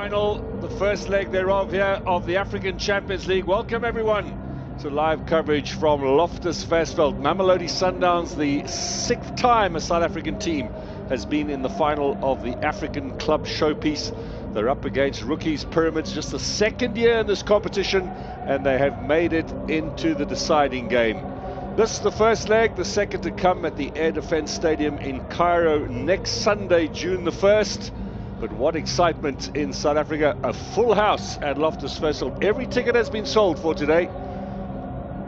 Final, the first leg thereof here of the African Champions League. Welcome everyone to live coverage from Loftus Versfeld. Mamelodi Sundowns, the 6th time a South African team has been in the final of the African Club Showpiece. They're up against rookies Pyramids, just the 2nd year in this competition, and they have made it into the deciding game. This is the first leg, the second to come at the Air Defence Stadium in Cairo next Sunday, June the 1st. But what excitement in South Africa, a full house at Loftus Versfeld. Every ticket has been sold for today,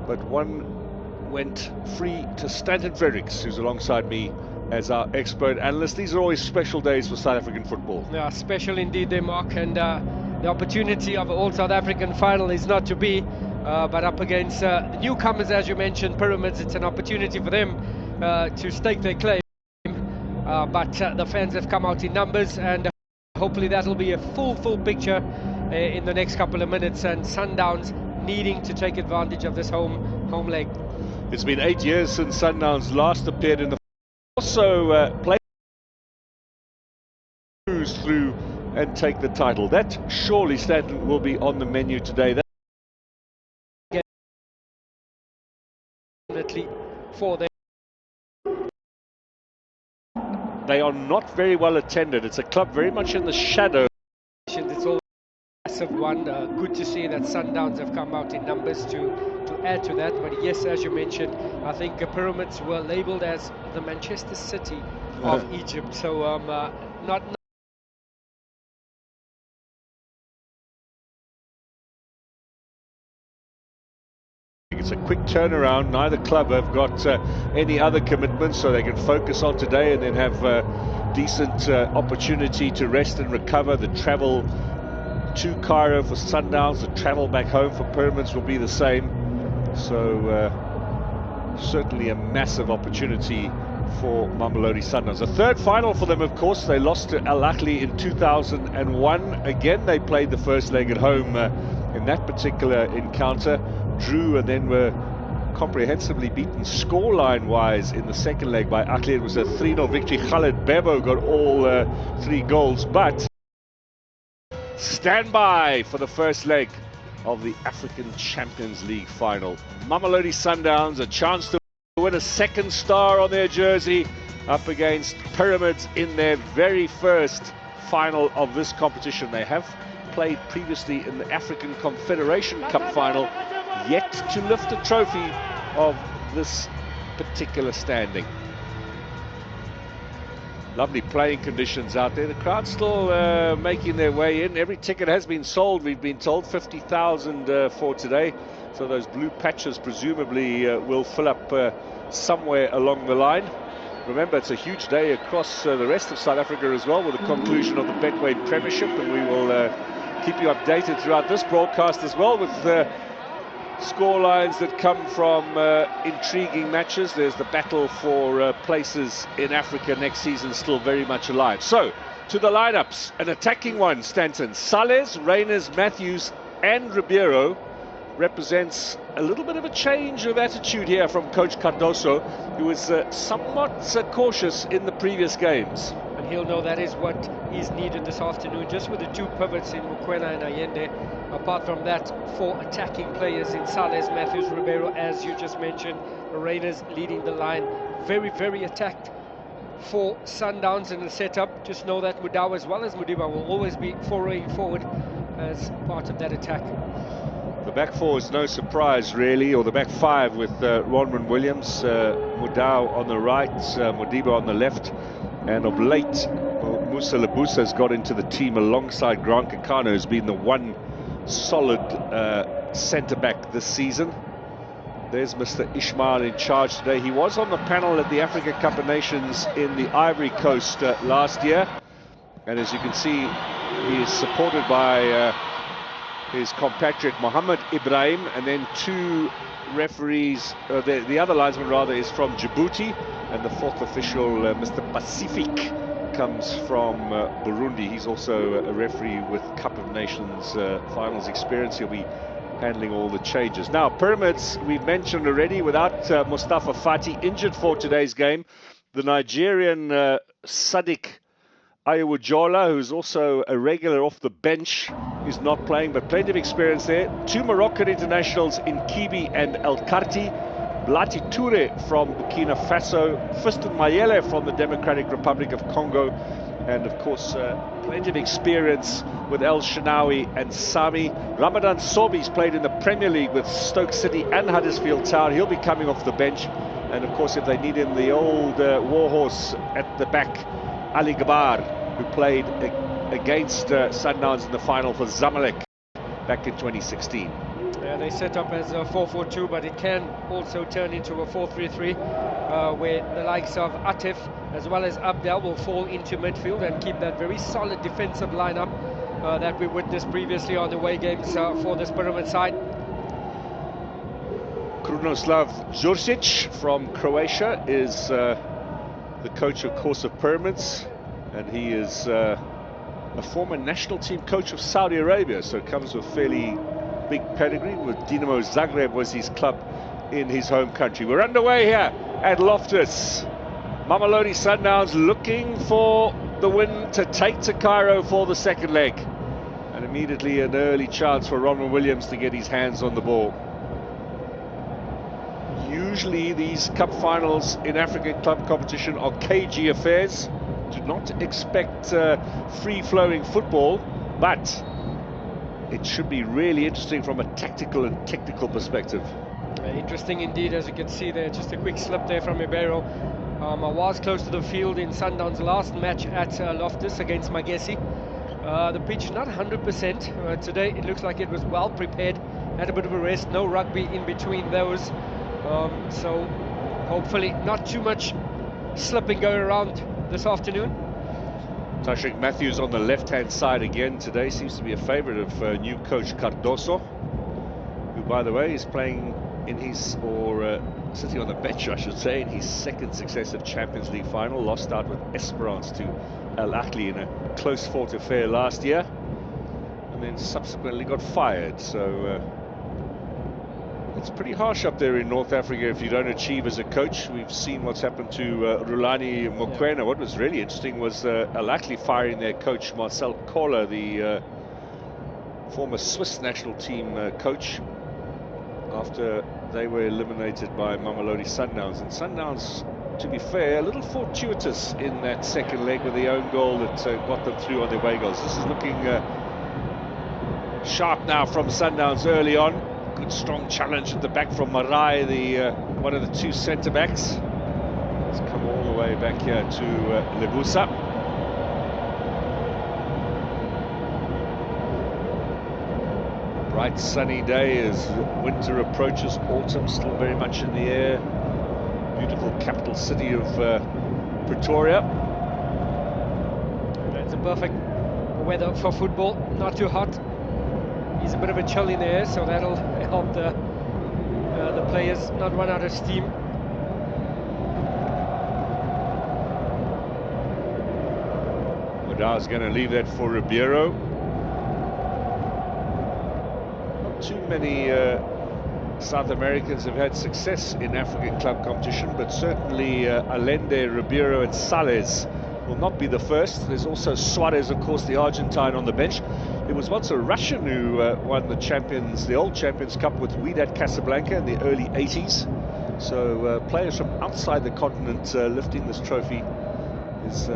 but one went free to Stanton Fredericks, who's alongside me as our expert analyst. These are always special days for South African football. Yeah, special indeed, they Mark, and the opportunity of an all South African final is not to be, but up against the newcomers, as you mentioned, Pyramids. It's an opportunity for them to stake their claim, but the fans have come out in numbers, and hopefully that'll be a full picture in the next couple of minutes, and Sundowns needing to take advantage of this home leg. It's been 8 years since Sundowns last appeared in the also play cruise through and take the title. That surely Stanton will be on the menu today. Definitely for them. They are not very well attended. It's a club very much in the shadow. It's all a massive one. Good to see that Sundowns have come out in numbers to add to that. But yes, as you mentioned, I think Pyramids were labelled as the Manchester City of Egypt. So not. It's a quick turnaround. Neither club have got any other commitments, so they can focus on today and then have decent opportunity to rest and recover. The travel to Cairo for Sundowns, the travel back home for Pyramids will be the same. So certainly a massive opportunity for Mamelodi Sundowns. A third final for them, of course. They lost to Al Ahly in 2001. Again, they played the first leg at home in that particular encounter. Drew and then were comprehensively beaten scoreline wise in the second leg by Ahly. It was a 3-0 victory. Khaled Bebo got all 3 goals, but stand by for the first leg of the African Champions League final. Mamelodi Sundowns, a chance to win a 2nd star on their jersey up against Pyramids in their very first final of this competition. They have played previously in the African Confederation Cup final, yet to lift a trophy of this particular standing. Lovely playing conditions out there. The crowd still making their way in. Every ticket has been sold, we've been told, 50,000 for today. So those blue patches presumably will fill up somewhere along the line. Remember, it's a huge day across the rest of South Africa as well, with the conclusion of the Betway Premiership, and we will keep you updated throughout this broadcast as well with score lines that come from intriguing matches. There's the battle for places in Africa next season still very much alive. So, to the lineups, an attacking one, Stanton. Sales, Reyners, Matthews and Ribeiro represents a little bit of a change of attitude here from Coach Cardoso, who was somewhat cautious in the previous games. And he'll know that is what is needed this afternoon, just with the 2 pivots in Mukwena and Allende. Apart from that, 4 attacking players in Sales, Matthews, Ribeiro, as you just mentioned. Raiders leading the line. Very attacked for Sundowns in the setup. Just know that Mudau as well as Mudiba will always be foraying forward as part of that attack. The back 4 is no surprise really, or the back 5 with Ronman Williams, Mudau on the right, Modiba on the left, and of late Musa Lebusa has got into the team alongside Grant Kakano, who's been the one solid centre-back this season. There's Mr. Ishmael in charge today. He was on the panel at the Africa Cup of Nations in the Ivory Coast last year, and as you can see, he is supported by his compatriot Mohammed Ibrahim, and then 2 referees. The other linesman rather is from Djibouti, and the 4th official, Mr. Pacific, comes from Burundi. He's also a referee with Cup of Nations finals experience. He'll be handling all the changes. Now, Pyramids, we've mentioned already, without Mustafa Fati, injured for today's game. The Nigerian Sadiq Ayewujola, who's also a regular off the bench, is not playing, but plenty of experience there. Two Moroccan internationals in Kibi and El Karti. Blati Toure from Burkina Faso, Fiston Mayele from the Democratic Republic of Congo, and of course plenty of experience with El Shanawi and Sami. Ramadan Sobi's played in the Premier League with Stoke City and Huddersfield Town. He'll be coming off the bench, and of course if they need him, the old warhorse at the back, Ali Gabar, who played against Sundowns in the final for Zamalek back in 2016. Yeah, they set up as a 4-4-2, but it can also turn into a 4-3-3, where the likes of Atif as well as Abdel will fall into midfield and keep that very solid defensive lineup that we witnessed previously on the away games for this Pyramid side. Krunoslav Djurcic from Croatia is the coach, of course, of Pyramids, and he is a former national team coach of Saudi Arabia, so comes with fairly big pedigree. With Dinamo Zagreb was his club in his home country. We're underway here at Loftus. Mamelodi Sundowns looking for the win to take to Cairo for the second leg, and immediately an early chance for Ronald Williams to get his hands on the ball. Usually these cup finals in African club competition are cagey affairs. Do not expect free-flowing football, but it should be really interesting from a tactical and technical perspective. Interesting indeed, as you can see there. Just a quick slip there from Ribeiro. I was close to the field in Sundowns' last match at Loftus against Magesi. The pitch is not 100%. Today it looks like it was well prepared, had a bit of a rest, no rugby in between those. So hopefully not too much slipping going around this afternoon. Tashik Matthews on the left-hand side again today, seems to be a favourite of new coach Cardoso, who, by the way, is playing in his, or sitting on the bench, I should say, in his second successive Champions League final. Lost out with Esperance to Al Ahly in a close-fought affair last year, and then subsequently got fired. So it's pretty harsh up there in North Africa if you don't achieve as a coach. We've seen what's happened to Rulani Mokoena. What was really interesting was Al Ahly firing their coach Marcel Koller, the former Swiss national team coach, after they were eliminated by Mamelodi Sundowns. And Sundowns, to be fair, a little fortuitous in that second leg with the own goal that got them through on their away goals. This is looking sharp now from Sundowns early on. Good strong challenge at the back from Marai, the one of the two centre-backs. Let's come all the way back here to Lebusa. Bright sunny day as winter approaches, autumn still very much in the air. Beautiful capital city of Pretoria. It's a perfect weather for football, not too hot. He's a bit of a chill in the air, so that'll help the players not run out of steam. Wadaw's going to leave that for Ribeiro. Not too many South Americans have had success in African club competition, but certainly Allende, Ribeiro and Sales will not be the first. There's also Suarez, of course, the Argentine, on the bench. There was once a Russian who won the old Champions Cup with Wydad Casablanca in the early 80s. So players from outside the continent lifting this trophy is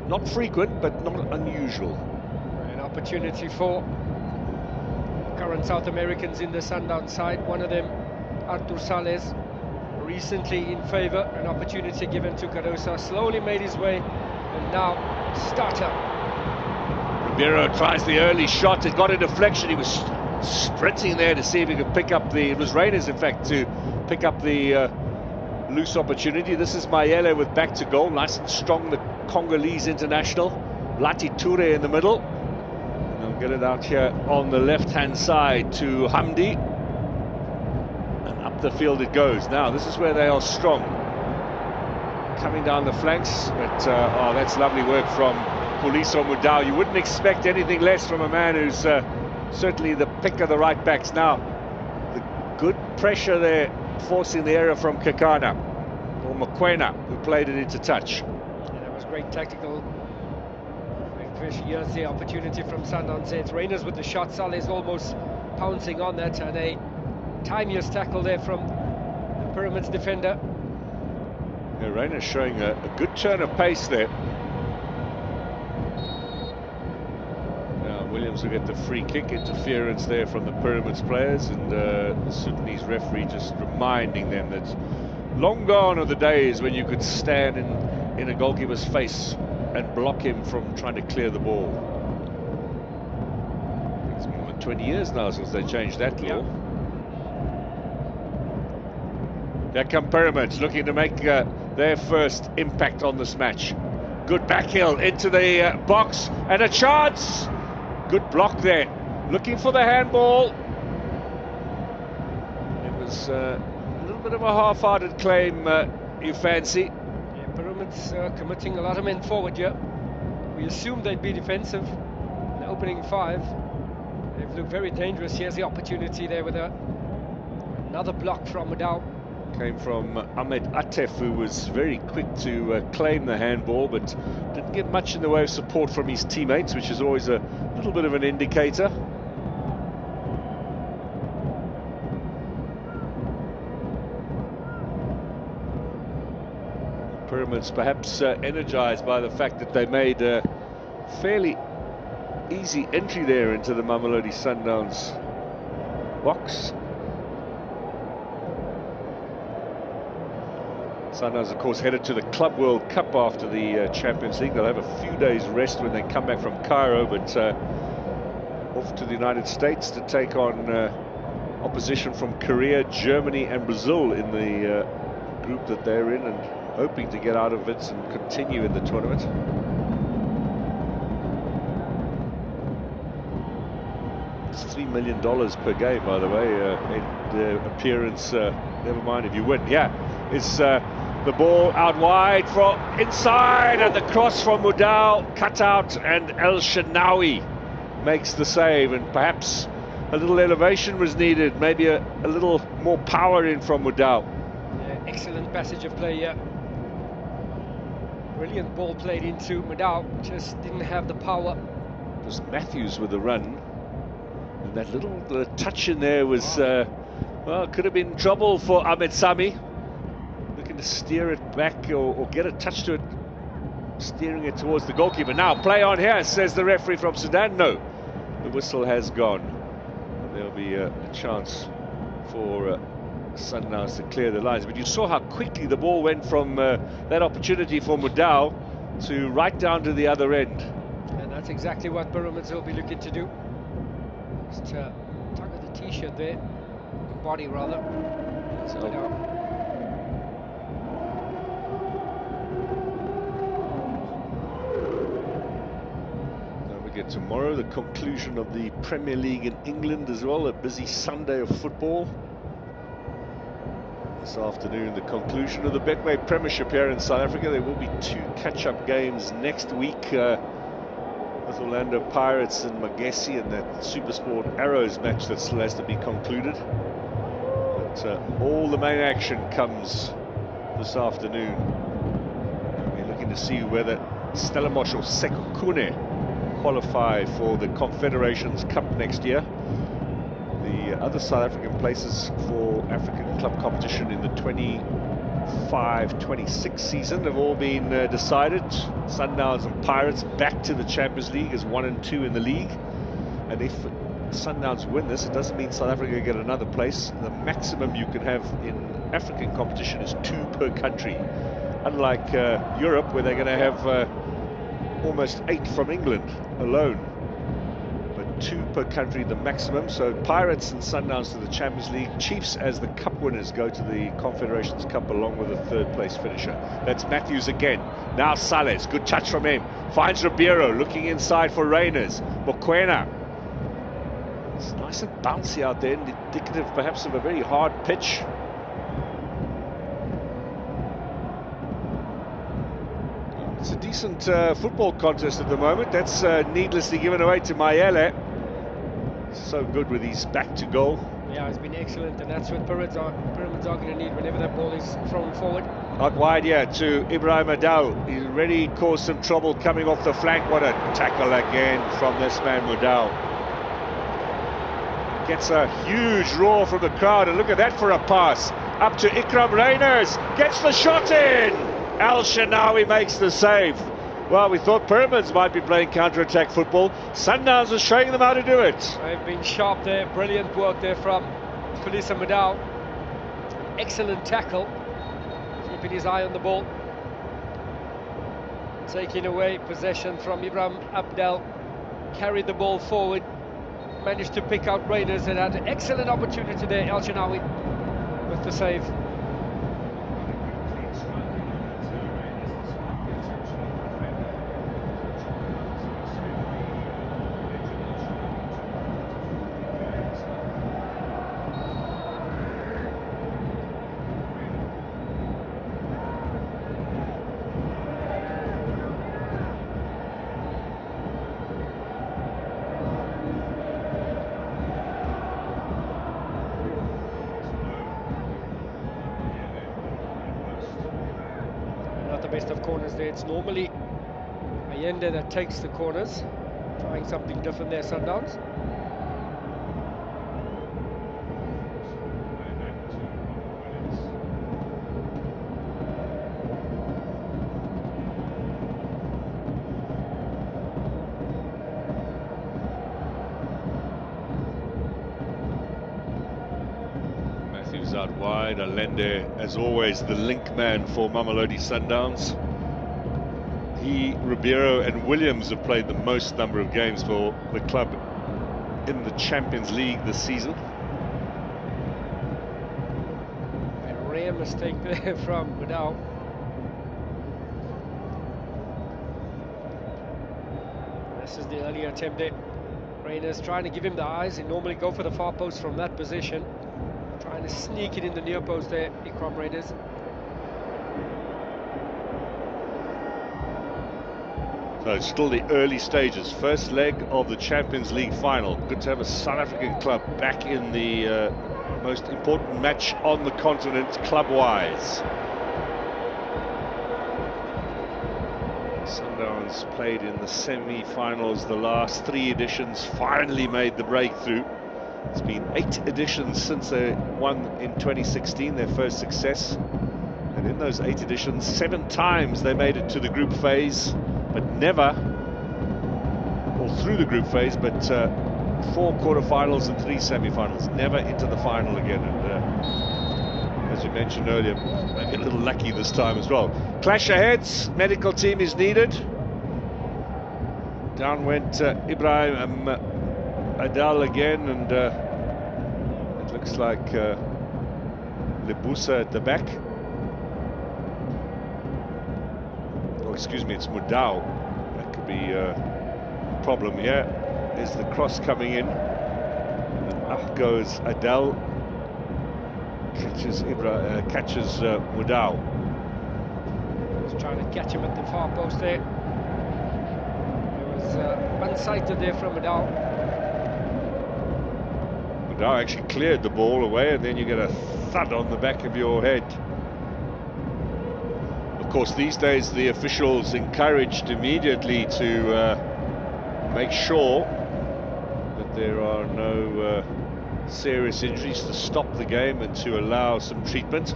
not frequent, but not unusual. An opportunity for current South Americans in the Sundown side. One of them, Artur Sales, recently in favour. An opportunity given to Cardoso. Slowly made his way, and now starter. Ribeiro tries the early shot. It got a deflection. He was sprinting there to see if he could pick up it was Reyners, in fact, to pick up the loose opportunity. This is Mayele with back to goal. Nice and strong, the Congolese international. Blati Toure in the middle. And they'll get it out here on the left-hand side to Hamdi. And up the field it goes. Now, this is where they are strong. Coming down the flanks. But, oh, that's lovely work from Puliso Mudau. You wouldn't expect anything less from a man who's certainly the pick of the right backs. Now, the good pressure there, forcing the error from Kakana, or Mokoena, who played it into touch. And that was great tactical pressure. Here's the opportunity from Sundowns. It's Rainers with the shot. Saleh's almost pouncing on that, and a tiniest tackle there from the Pyramids defender. Yeah, Rainers showing a good turn of pace there. Now Williams will get the free kick. Interference there from the Pyramids players, and the Sudanese referee just reminding them that long gone are the days when you could stand in a goalkeeper's face and block him from trying to clear the ball. It's more than 20 years now since they changed that law. Here come Pyramids, looking to make their first impact on this match. Good back heel into the box, and a chance! Good block there, looking for the handball. It was a little bit of a half-hearted claim, you fancy. Yeah, Pyramids committing a lot of men forward here. We assumed they'd be defensive in the opening 5. They've looked very dangerous. Here's the opportunity there with another block from Madao. Came from Ahmed Atef, who was very quick to claim the handball, but didn't get much in the way of support from his teammates, which is always a little bit of an indicator. Pyramids perhaps energized by the fact that they made a fairly easy entry there into the Mamelodi Sundowns box. Sundowns, of course, headed to the Club World Cup after the Champions League. They'll have a few days rest when they come back from Cairo, but off to the United States to take on opposition from Korea, Germany and Brazil in the group that they're in, and hoping to get out of it and continue in the tournament. It's $3 million per game, by the way, and appearance, never mind if you win. Yeah, it's the ball out wide from inside, and the cross from Mudau cut out, and El Shanawi makes the save, and perhaps a little elevation was needed, maybe a little more power in from Mudau. Yeah, excellent passage of play here. Brilliant ball played into Mudau, just didn't have the power. It was Matthews with the run, and that little touch in there was, well, could have been trouble for Ahmed Sami. Looking to steer it back or get a touch to it, steering it towards the goalkeeper. Now, play on here, says the referee from Sudan. No, the whistle has gone. There'll be a chance for Sundowns to clear the lines. But you saw how quickly the ball went from that opportunity for Mudau to right down to the other end. And that's exactly what Pyramids will be looking to do. Just tug at the t-shirt there, the body rather. So Mudau. Tomorrow, the conclusion of the Premier League in England as well, a busy Sunday of football. This afternoon, the conclusion of the Betway Premiership here in South Africa. There will be 2 catch-up games next week with Orlando Pirates and Magesi, and that SuperSport Arrows match that still has to be concluded. But all the main action comes this afternoon. We're looking to see whether Stellenbosch or Sekhukhune qualify for the Confederations Cup next year. The other South African places for African club competition in the 25-26 season have all been decided. Sundowns and Pirates back to the Champions League as 1 and 2 in the league. And if Sundowns win this, it doesn't mean South Africa get another place. The maximum you can have in African competition is 2 per country. Unlike Europe, where they're going to have almost 8 from England alone, but 2 per country the maximum. So Pirates and Sundowns to the Champions League, Chiefs as the cup winners go to the Confederations Cup along with a 3rd place finisher. That's Matthews again, now Sales, good touch from him, finds Ribeiro looking inside for Rainers. Mokoena, it's nice and bouncy out there, indicative perhaps of a very hard pitch. It's a decent football contest at the moment. That's needlessly given away to Mayele. So good with his back to goal. Yeah, it's been excellent, and that's what Pyramids are going to need whenever that ball is thrown forward. Out wide here to Ibrahim Adal. He's already caused some trouble coming off the flank. What a tackle again from this man, Mudau. Gets a huge roar from the crowd, and look at that for a pass. Up to Ikram Reyners, gets the shot in! Al Shanawi makes the save. Well, we thought Pyramids might be playing counter-attack football. Sundowns is showing them how to do it. They've been sharp there, brilliant work there from Kulisa Mudau. Excellent tackle, keeping his eye on the ball. Taking away possession from Ibrahim Abdel, carried the ball forward, managed to pick out Reyners, and had an excellent opportunity there, El Shanawi, with the save. Best of corners there. It's normally Allende that takes the corners, trying something different there, Sundowns. Out wide, Allende, as always, the link man for Mamelodi Sundowns. He, Ribeiro and Williams have played the most number of games for the club in the Champions League this season. A rare mistake there from Mudau. This is the earlier attempt there. Reyners trying to give him the eyes. He normally go for the far post from that position. Trying to sneak it in the near post there, Ikram Reyners. So it's still the early stages, first leg of the Champions League final. Good to have a South African club back in the most important match on the continent, club-wise. Sundowns played in the semi-finals the last 3 editions, finally made the breakthrough. It's been 8 editions since they won in 2016, their first success. And in those 8 editions, 7 times they made it to the group phase, but never, or through the group phase, but 4 quarterfinals and 3 semi-finals, never into the final again. And as you mentioned earlier, maybe a little lucky this time as well. Clash of heads, medical team is needed. Down went Ibrahim Adal again, and it looks like Lebusa at the back. Oh, excuse me, it's Mudau. That could be a problem here. There's the cross coming in, and up goes Adal. Catches Mudau. He's trying to catch him at the far post there. It was one-sided there from Mudau. Mudau actually cleared the ball away, and then you get a thud on the back of your head. Of course, these days the officials encouraged immediately to make sure that there are no serious injuries, to stop the game and to allow some treatment.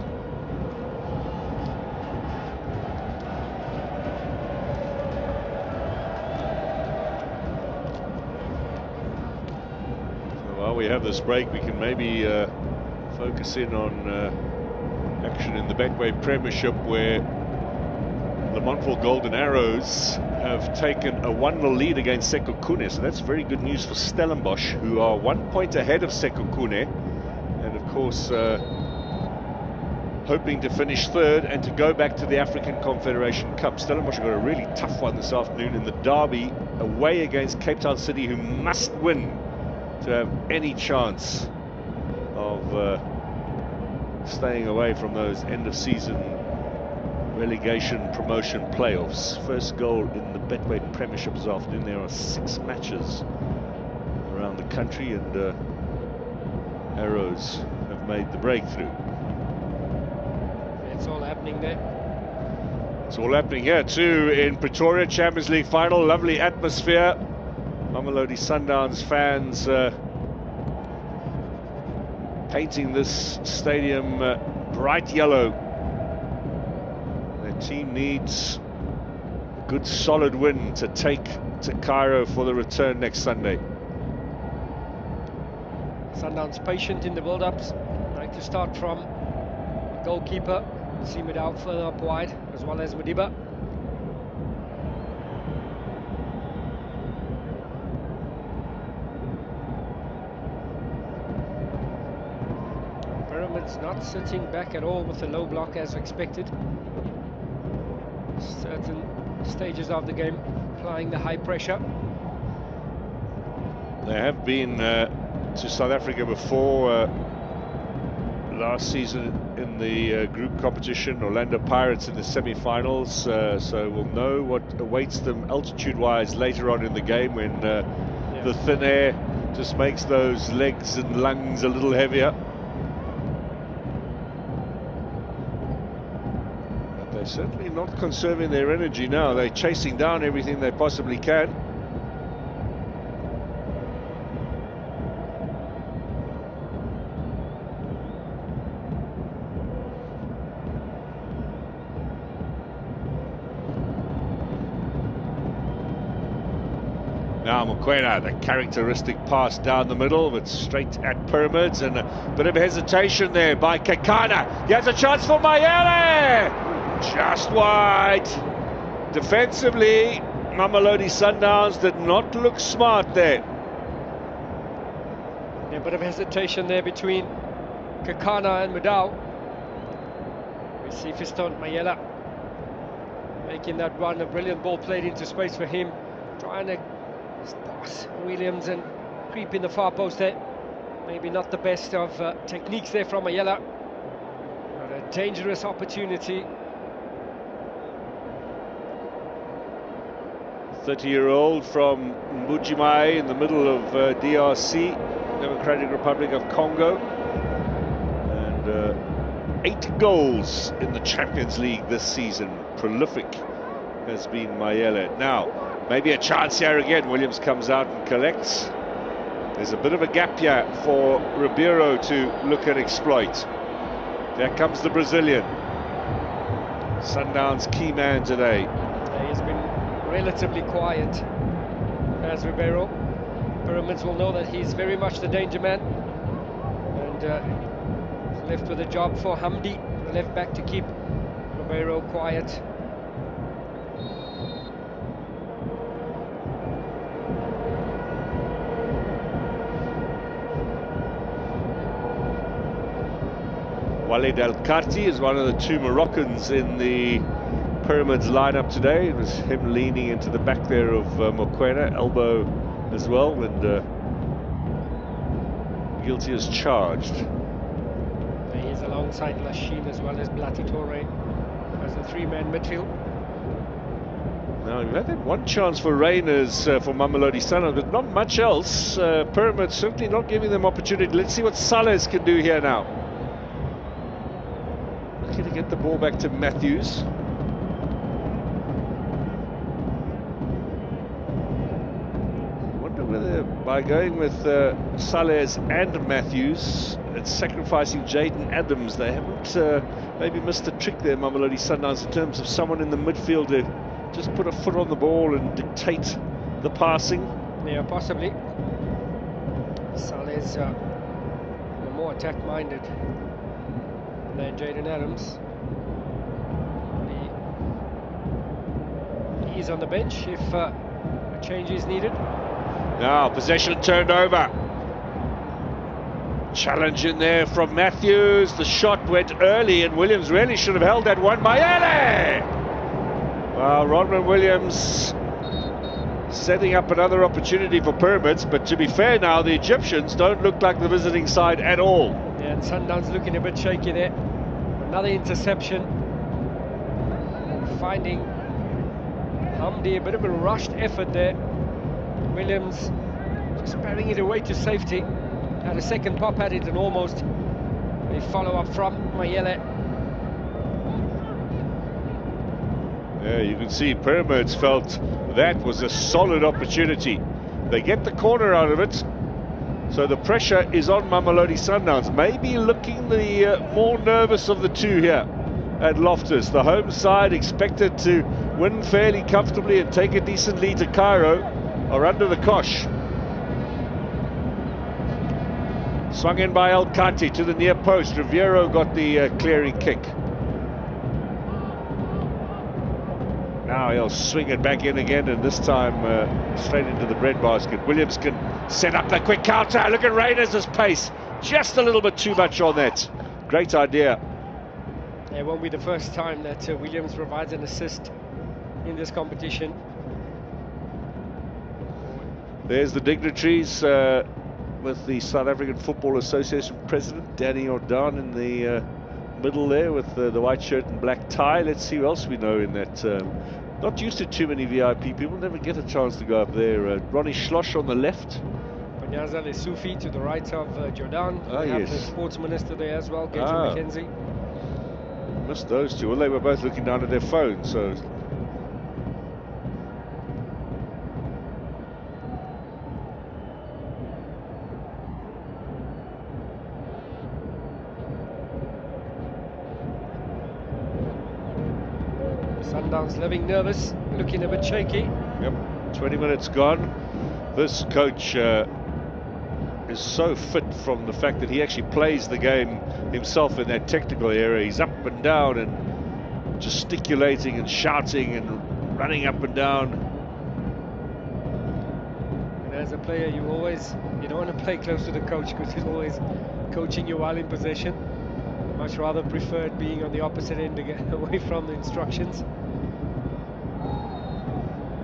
While we have this break, we can maybe focus in on action in the Betway Premiership, where the Montville Golden Arrows have taken a 1-0 lead against Sekhukhune. So that's very good news for Stellenbosch, who are 1 point ahead of Sekhukhune, and of course hoping to finish third and to go back to the African Confederation Cup. Stellenbosch have got a really tough one this afternoon in the derby away against Cape Town City, who must win to have any chance of staying away from those end of season relegation promotion playoffs. First goal in the Betway Premiership this afternoon. There are 6 matches around the country, and Arrows have made the breakthrough. It's all happening there. It's all happening here too in Pretoria, Champions League final. Lovely atmosphere. Mamelodi Sundowns fans painting this stadium bright yellow. Their team needs a good solid win to take to Cairo for the return next Sunday. Sundowns patient in the build-ups. Like to start from a goalkeeper. See Medao further up wide, as well as Madiba. Pyramids not sitting back at all with the low block as expected. Certain stages of the game applying the high pressure. They have been to South Africa before. Last season in the group competition, Orlando Pirates in the semi-finals, so we'll know what awaits them altitude-wise later on in the game when the thin air just makes those legs and lungs a little heavier. But they're certainly not conserving their energy now. They're chasing down everything they possibly can. Now Mokoena, the characteristic pass down the middle, but straight at Pyramids, and a bit of hesitation there by Kekana. He has a chance for Mayele! Just wide. Defensively, Mamelodi Sundowns did not look smart there. A bit of hesitation there between Kekana and Medao. We see Fiston Mayela making that run, a brilliant ball played into space for him, trying to pass Williams and creep in the far post there. Maybe not the best of techniques there from Mayela, but a dangerous opportunity. 30-year-old from Mbujimai in the middle of DRC, Democratic Republic of Congo, and 8 goals in the Champions League this season. Prolific has been Mayele. Now, maybe a chance here again. Williams comes out and collects. There's a bit of a gap here for Ribeiro to look and exploit. There comes the Brazilian. Sundowns' key man today. He's been relatively quiet as Ribeiro. Pyramids will know that he's very much the danger man. And left with a job for Hamdi, the left back, to keep Ribeiro quiet. Walid El Karti is one of the 2 Moroccans in the Pyramids lineup today. It was him leaning into the back there of Mokoena, elbow as well, and guilty as charged. He is alongside Lachine as well as Blati Torre as a 3-man midfield. Now, we've had that one chance for Rainers for Mamelodi Sundowns, but not much else. Pyramids certainly not giving them opportunity. Let's see what Sales can do here now. Looking to get the ball back to Matthews. I wonder whether by going with Sales and Matthews and sacrificing Jaden Adams, they haven't maybe missed a trick there, Mamelodi Sundowns, in terms of someone in the midfield to just put a foot on the ball and dictate the passing. Yeah, possibly. Sales more attack-minded than Jaden Adams. He's on the bench if a change is needed. Now possession turned over. Challenge in there from Matthews. The shot went early and Williams really should have held that one. Mayele! Well, Rodman Williams setting up another opportunity for Pyramids, but to be fair now, the Egyptians don't look like the visiting side at all. Yeah, and Sundowns looking a bit shaky there. Another interception. And finding Hamdi, a bit of a rushed effort there. Williams just parrying it away to safety. had a second pop at it and almost a follow-up from Mayele. Yeah, you can see Pyramids felt that was a solid opportunity. They get the corner out of it, so the pressure is on Mamelodi Sundowns. Maybe looking the more nervous of the two here at Loftus. The home side expected to win fairly comfortably and take a decent lead to Cairo, are under the cosh. Swung in by El Kati to the near post. Riviero got the clearing kick. Now he'll swing it back in again, and this time straight into the breadbasket. Williams can set up the quick counter. Look at Reyners' pace. Just a little bit too much on that. Great idea. It won't be the first time that Williams provides an assist in this competition. There's the dignitaries with the South African Football Association president, Danny Ordan, in the middle there with the white shirt and black tie. Let's see who else we know in that. Not used to too many VIP people, never get a chance to go up there. Ronnie Schloss on the left. Panyaza Lesufi to the right of Jordan. We have the sports minister there as well, Gage McKenzie. Missed those two. Well, they were both looking down at their phones, so... Sundowns living nervous, looking a bit shaky. Yep, 20 minutes gone. This coach is so fit from the fact that he actually plays the game himself in that technical area. He's up and down and gesticulating and shouting and running up and down. And as a player, you don't want to play close to the coach because he's always coaching you while in possession. Much rather preferred being on the opposite end to get away from the instructions.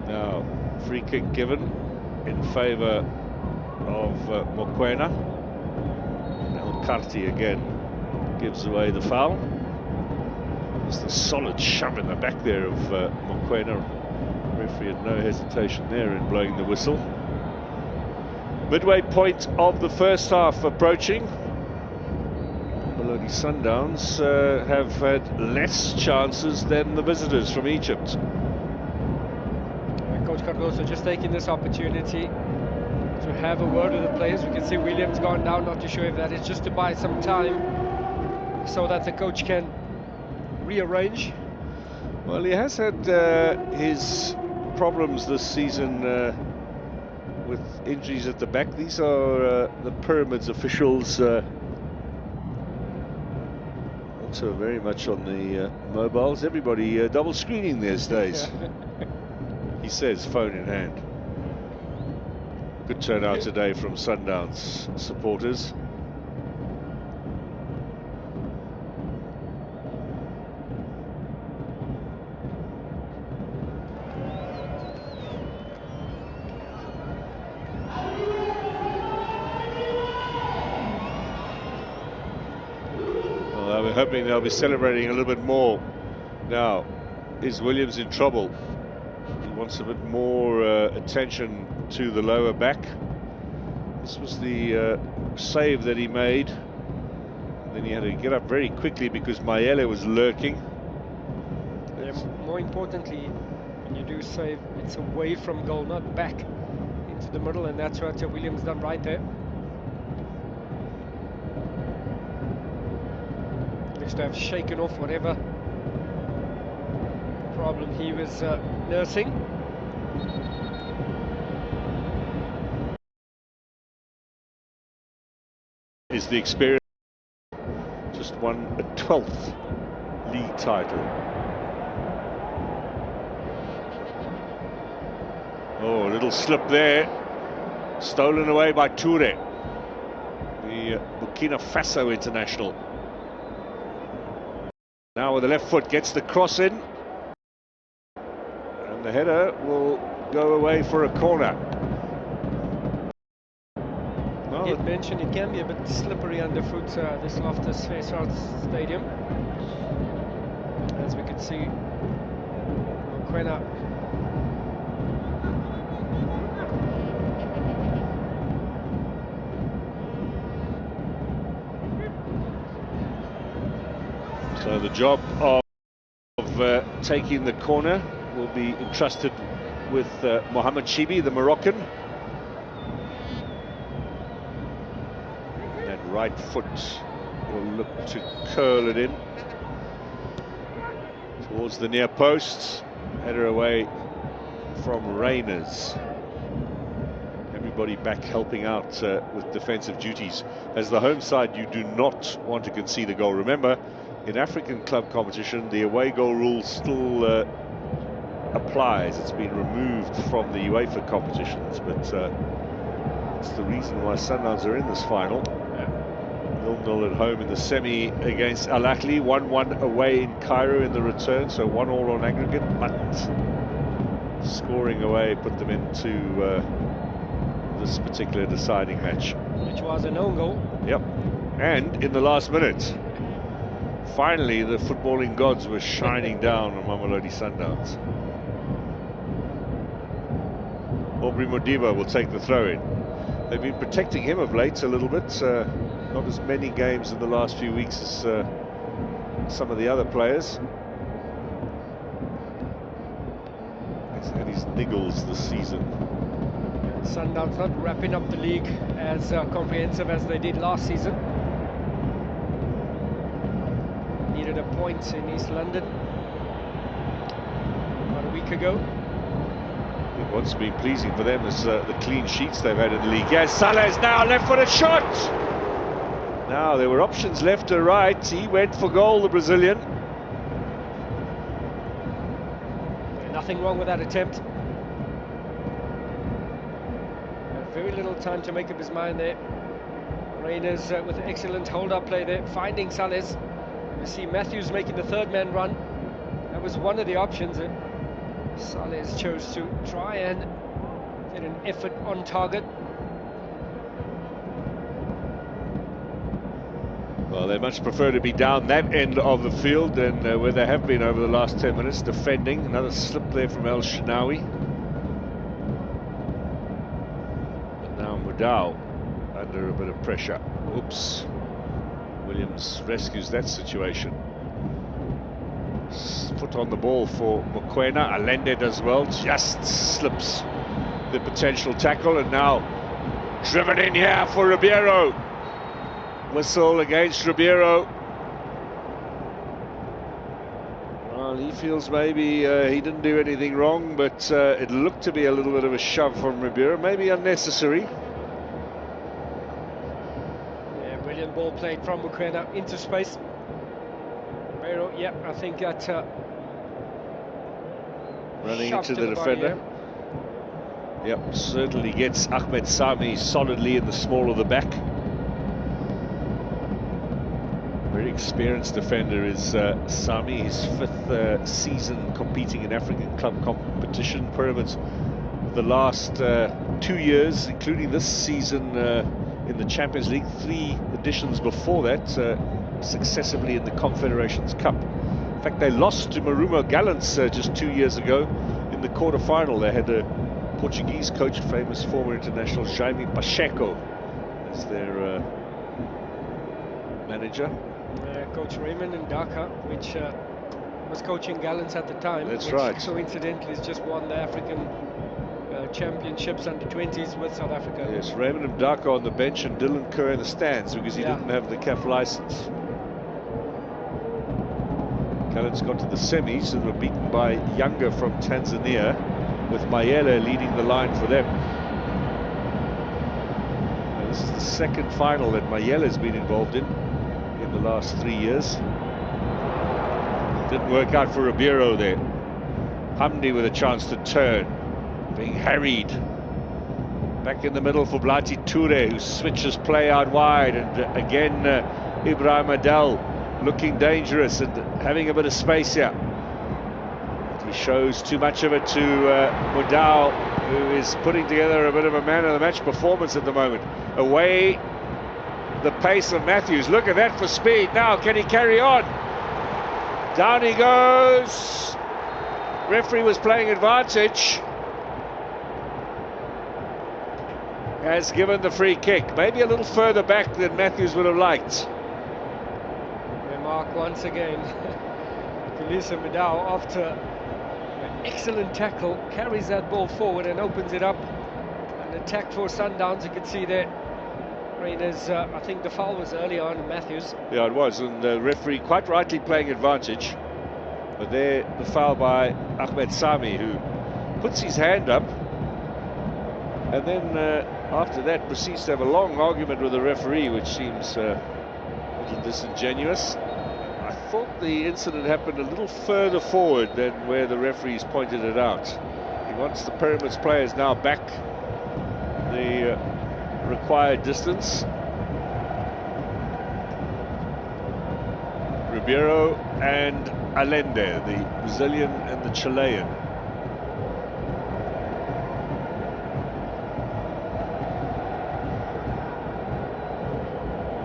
Now, free kick given in favour of Mokoena. El Karti again gives away the foul. Just a solid shove in the back there of Mokoena. Referee had no hesitation there in blowing the whistle. Midway point of the first half approaching. Mamelodi Sundowns have had less chances than the visitors from Egypt. Coach Cardoso just taking this opportunity to have a word with the players. We can see Williams gone down, not too sure if that is just to buy some time so that the coach can rearrange. Well, he has had his problems this season with injuries at the back. These are the Pyramids officials also very much on the mobiles. Everybody double screening these days. He says, phone in hand. Good turnout today from Sundowns supporters. Well, we're hoping they'll be celebrating a little bit more. Now, is Williams in trouble? He wants a bit more attention to the lower back. This was the save that he made. And then he had to get up very quickly because Mayele was lurking. Yeah, more importantly, when you do save, it's away from goal, not back into the middle, and that's what Williams done right there. Looks to have shaken off whatever problem he was nursing. Is the experience. Just won a 12th league title. Oh, a little slip there. Stolen away by Toure, the Burkina Faso international. Now with the left foot gets the cross in. And the header will go away for a corner. I did mention it can be a bit slippery underfoot, this Loftus Versfeld Stadium. As we can see, Mokoena the job of taking the corner will be entrusted with Mohamed Chibi, the Moroccan. That right foot will look to curl it in towards the near post. Header away from Reyners. Everybody back helping out with defensive duties. As the home side, you do not want to concede a goal. Remember, in African club competition, the away goal rule still applies. It's been removed from the UEFA competitions, but it's the reason why Sundowns are in this final. 0-0 at home in the semi against Al Ahly, 1-1 away in Cairo in the return, so 1-1 on aggregate, but scoring away put them into this particular deciding match. Which was an own goal. Yep, and in the last minute, finally the footballing gods were shining down on Mamelodi Sundowns. Aubrey Modiba will take the throw-in. They've been protecting him of late a little bit. Not as many games in the last few weeks as some of the other players. He's had his niggles this season. Sundowns not wrapping up the league as comprehensive as they did last season. Needed a point in East London about a week ago. What's been pleasing for them is the clean sheets they've had in the league. Yes, Salah's now left-footed shot! Now there were options left to right. He went for goal, the Brazilian. Nothing wrong with that attempt. Very little time to make up his mind there. Reyners with excellent hold-up play there, finding Salahs. You see Matthews making the third man run. That was one of the options. Salahs chose to try and get an effort on target. Well, they much prefer to be down that end of the field than where they have been over the last 10 minutes defending. Another slip there from El Shinawi. And now Mudau under a bit of pressure. Oops. Williams rescues that situation. Foot on the ball for Mokoena. Allende does well, just slips the potential tackle, and now driven in here for Ribeiro. Whistle against Ribeiro. Well, he feels maybe he didn't do anything wrong, but it looked to be a little bit of a shove from Ribeiro, maybe unnecessary. Yeah, brilliant ball played from Mokoena into space. Ribeiro, yeah, I think that running into the defender. Body, yeah. Yep, certainly gets Ahmed Sami solidly in the small of the back. Very experienced defender is Sami, his fifth season competing in African club competition. Pyramids the last 2 years, including this season in the Champions League, 3 editions before that, successively in the Confederations Cup. In fact, they lost to Marumo Gallants just 2 years ago in the quarter-final. They had a Portuguese coach, famous former international Jaime Pacheco, as their manager. Coach Raymond Ndaka, which was coaching Gallants at the time. That's which right. Coincidentally, has just won the African Championships under 20s with South Africa. Yes, Raymond Ndaka on the bench and Dylan Kerr in the stands because he didn't have the CAF license. Gallants got to the semis and were beaten by Yanga from Tanzania, with Mayele leading the line for them. Now, this is the second final that Mayele has been involved in the last 3 years. It didn't work out for Ribeiro there. Hamdi with a chance to turn, being harried. Back in the middle for Blati Toure, who switches play out wide, and again Ibrahim Adel looking dangerous and having a bit of space here. But he shows too much of it to Mudau, who is putting together a bit of a man of the match performance at the moment. Away the pace of Matthews. Look at that for speed. Now, can he carry on? Down he goes. Referee was playing advantage. Has given the free kick. Maybe a little further back than Matthews would have liked. Remark once again. Felisa Midao, after an excellent tackle, carries that ball forward and opens it up. An attack for Sundowns, you can see there. Reina's, I think the foul was early on, Matthews. Yeah, it was, and the referee quite rightly playing advantage. But there, the foul by Ahmed Sami, who puts his hand up, and then after that proceeds to have a long argument with the referee, which seems a little disingenuous. I thought the incident happened a little further forward than where the referees pointed it out. He wants the Pyramids players now back the required distance. Ribeiro and Allende, the Brazilian and the Chilean.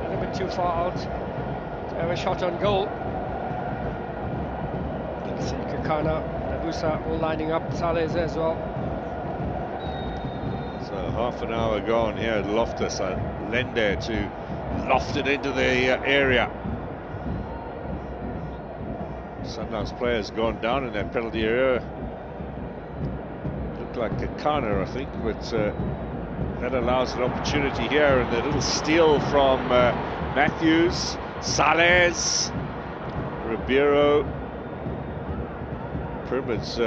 A little bit too far out to have a shot on goal. You can see Kakana, Nabusa all lining up, Sales as well. So half an hour gone here at Loftus. Allende to loft it into the area. Sundowns players gone down in that penalty area. Looked like Kakana, I think, but that allows an opportunity here, and the little steal from Matthews, Sales, Ribeiro. Pyramids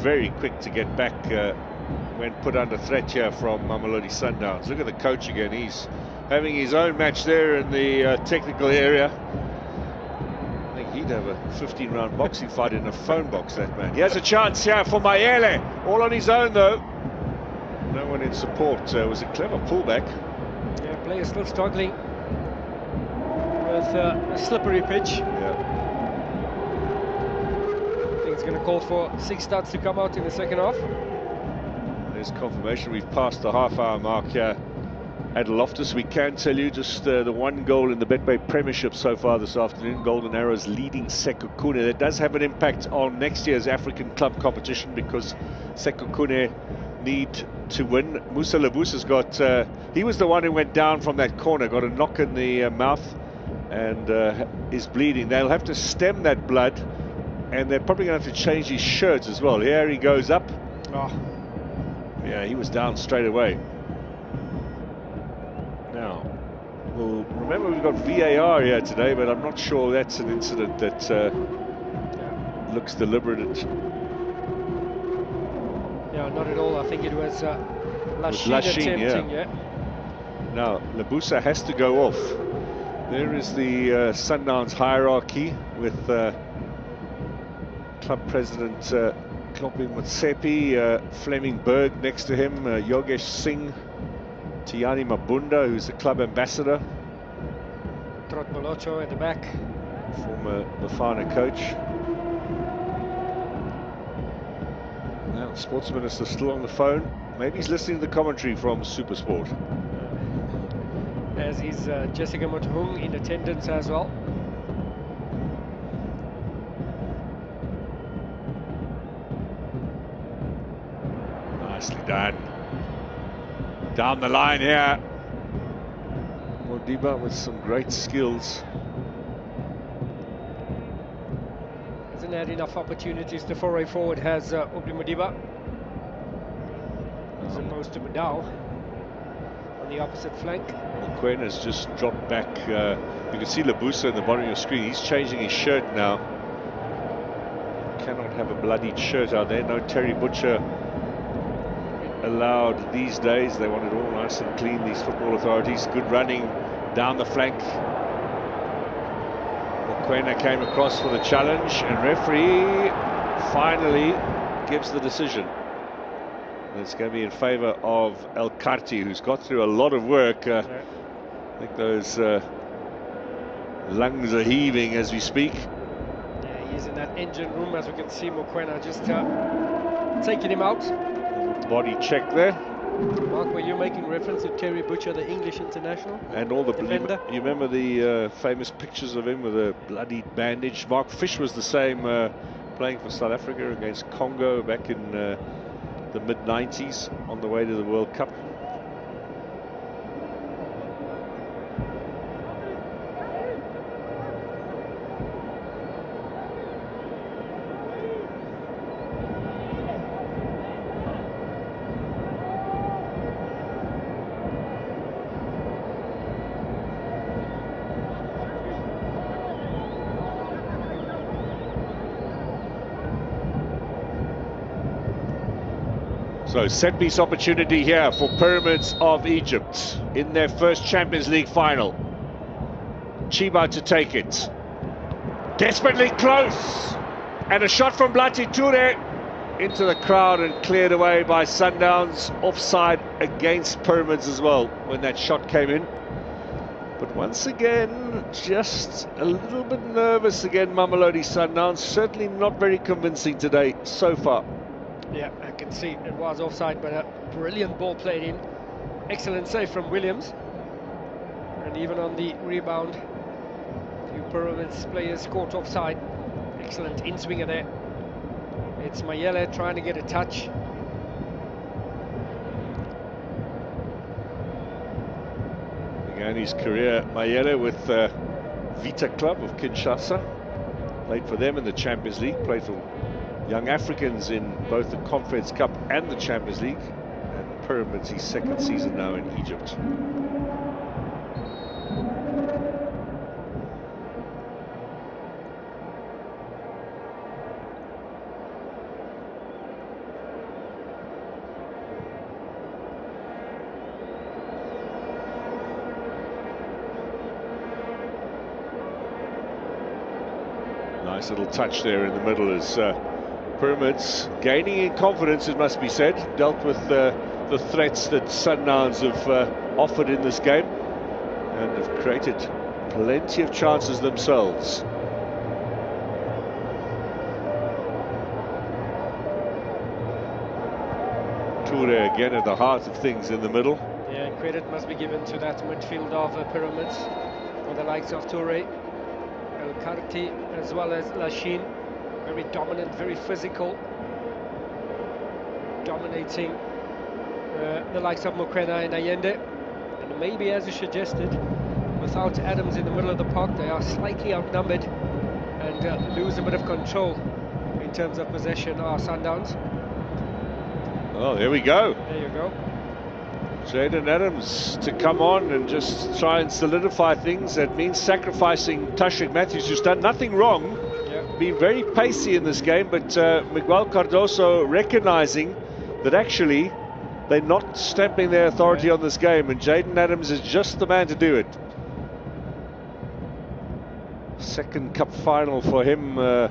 very quick to get back when put under threat here from Mamelodi Sundowns. Look at the coach again, he's having his own match there in the technical area. I think he'd have a 15-round boxing fight in a phone box, that man. He has a chance here for Mayele, all on his own though. No one in support. It was a clever pullback. Yeah, players still struggling with a slippery pitch. Yeah. I think it's going to call for 6 starts to come out in the second half. There's confirmation we've passed the half-hour mark here at Loftus. We can tell you just the one goal in the Betway Premiership so far this afternoon. Golden Arrows leading Sekhukhune. That does have an impact on next year's African club competition because Sekhukhune need to win. Musa Lebusa's got, he was the one who went down from that corner, got a knock in the mouth and is bleeding. They'll have to stem that blood, and they're probably going to have to change his shirts as well. Here he goes up. Oh. Yeah, he was down straight away. Now, well, remember we've got VAR here today, but I'm not sure that's an incident that looks deliberate. Yeah, not at all. I think it was Lachine attempting, yeah. Now, Lebusa has to go off. There is the Sundowns hierarchy with club president Kloppy Motsepe, Fleming Berg next to him, Yogesh Singh, Tiani Mabunda, who's the club ambassador. Trot Molocho at the back. Former Bafana coach. Now, sports minister still on the phone. Maybe he's listening to the commentary from Supersport. As is Jessica Motohung in attendance as well. Nicely done. Down the line here. Modiba with some great skills. Hasn't had enough opportunities. The foray forward has Obli Modiba, as opposed to Madao on the opposite flank. Mokoena has just dropped back. You can see Lebusa in the bottom of your screen. He's changing his shirt now. Cannot have a bloodied shirt out there. No Terry Butcher allowed these days. They want it all nice and clean, these football authorities. Good running down the flank. Mokoena came across for the challenge, and referee finally gives the decision. And it's going to be in favour of El Karti, who's got through a lot of work. I think those lungs are heaving as we speak. Yeah, he's in that engine room, as we can see. Mokoena just taking him out. Body check there. Mark, were you making reference to Terry Butcher, the English international? And all the defender? You remember the famous pictures of him with a bloodied bandage? Mark Fish was the same, playing for South Africa against Congo back in the mid-90s on the way to the World Cup. So set-piece opportunity here for Pyramids of Egypt in their first Champions League final. Chiba to take it. Desperately close. And a shot from Blati Toure into the crowd and cleared away by Sundowns. Offside against Pyramids as well when that shot came in. But once again, just a little bit nervous again, Mamelodi Sundowns. Certainly not very convincing today so far. Yeah, I can see it was offside, but a brilliant ball played in. Excellent save from Williams. And even on the rebound, few Pyramids players caught offside. Excellent in-swinger there. It's Mayele trying to get a touch. Began his career, Mayele, with Vita Club of Kinshasa. Played for them in the Champions League, played for Young Africans in both the Conference Cup and the Champions League. And Pyramids, his second season now in Egypt. Nice little touch there in the middle as Pyramids gaining in confidence, it must be said. Dealt with the threats that Sundowns have offered in this game and have created plenty of chances themselves. Toure again at the heart of things in the middle. Yeah, credit must be given to that midfield of Pyramids, for the likes of Toure, El Karti, as well as Lachine. Very dominant, very physical, dominating the likes of Mokwena and Allende. And maybe, as you suggested, without Adams in the middle of the park, they are slightly outnumbered and lose a bit of control in terms of possession. Our Sundowns. Oh, there we go. There you go. Jaden Adams to come on and just try and solidify things. That means sacrificing Tashik Matthews, who's done nothing wrong. Been very pacey in this game, but Miguel Cardoso recognizing that actually they're not stamping their authority on this game, and Jaden Adams is just the man to do it. Second cup final for him, or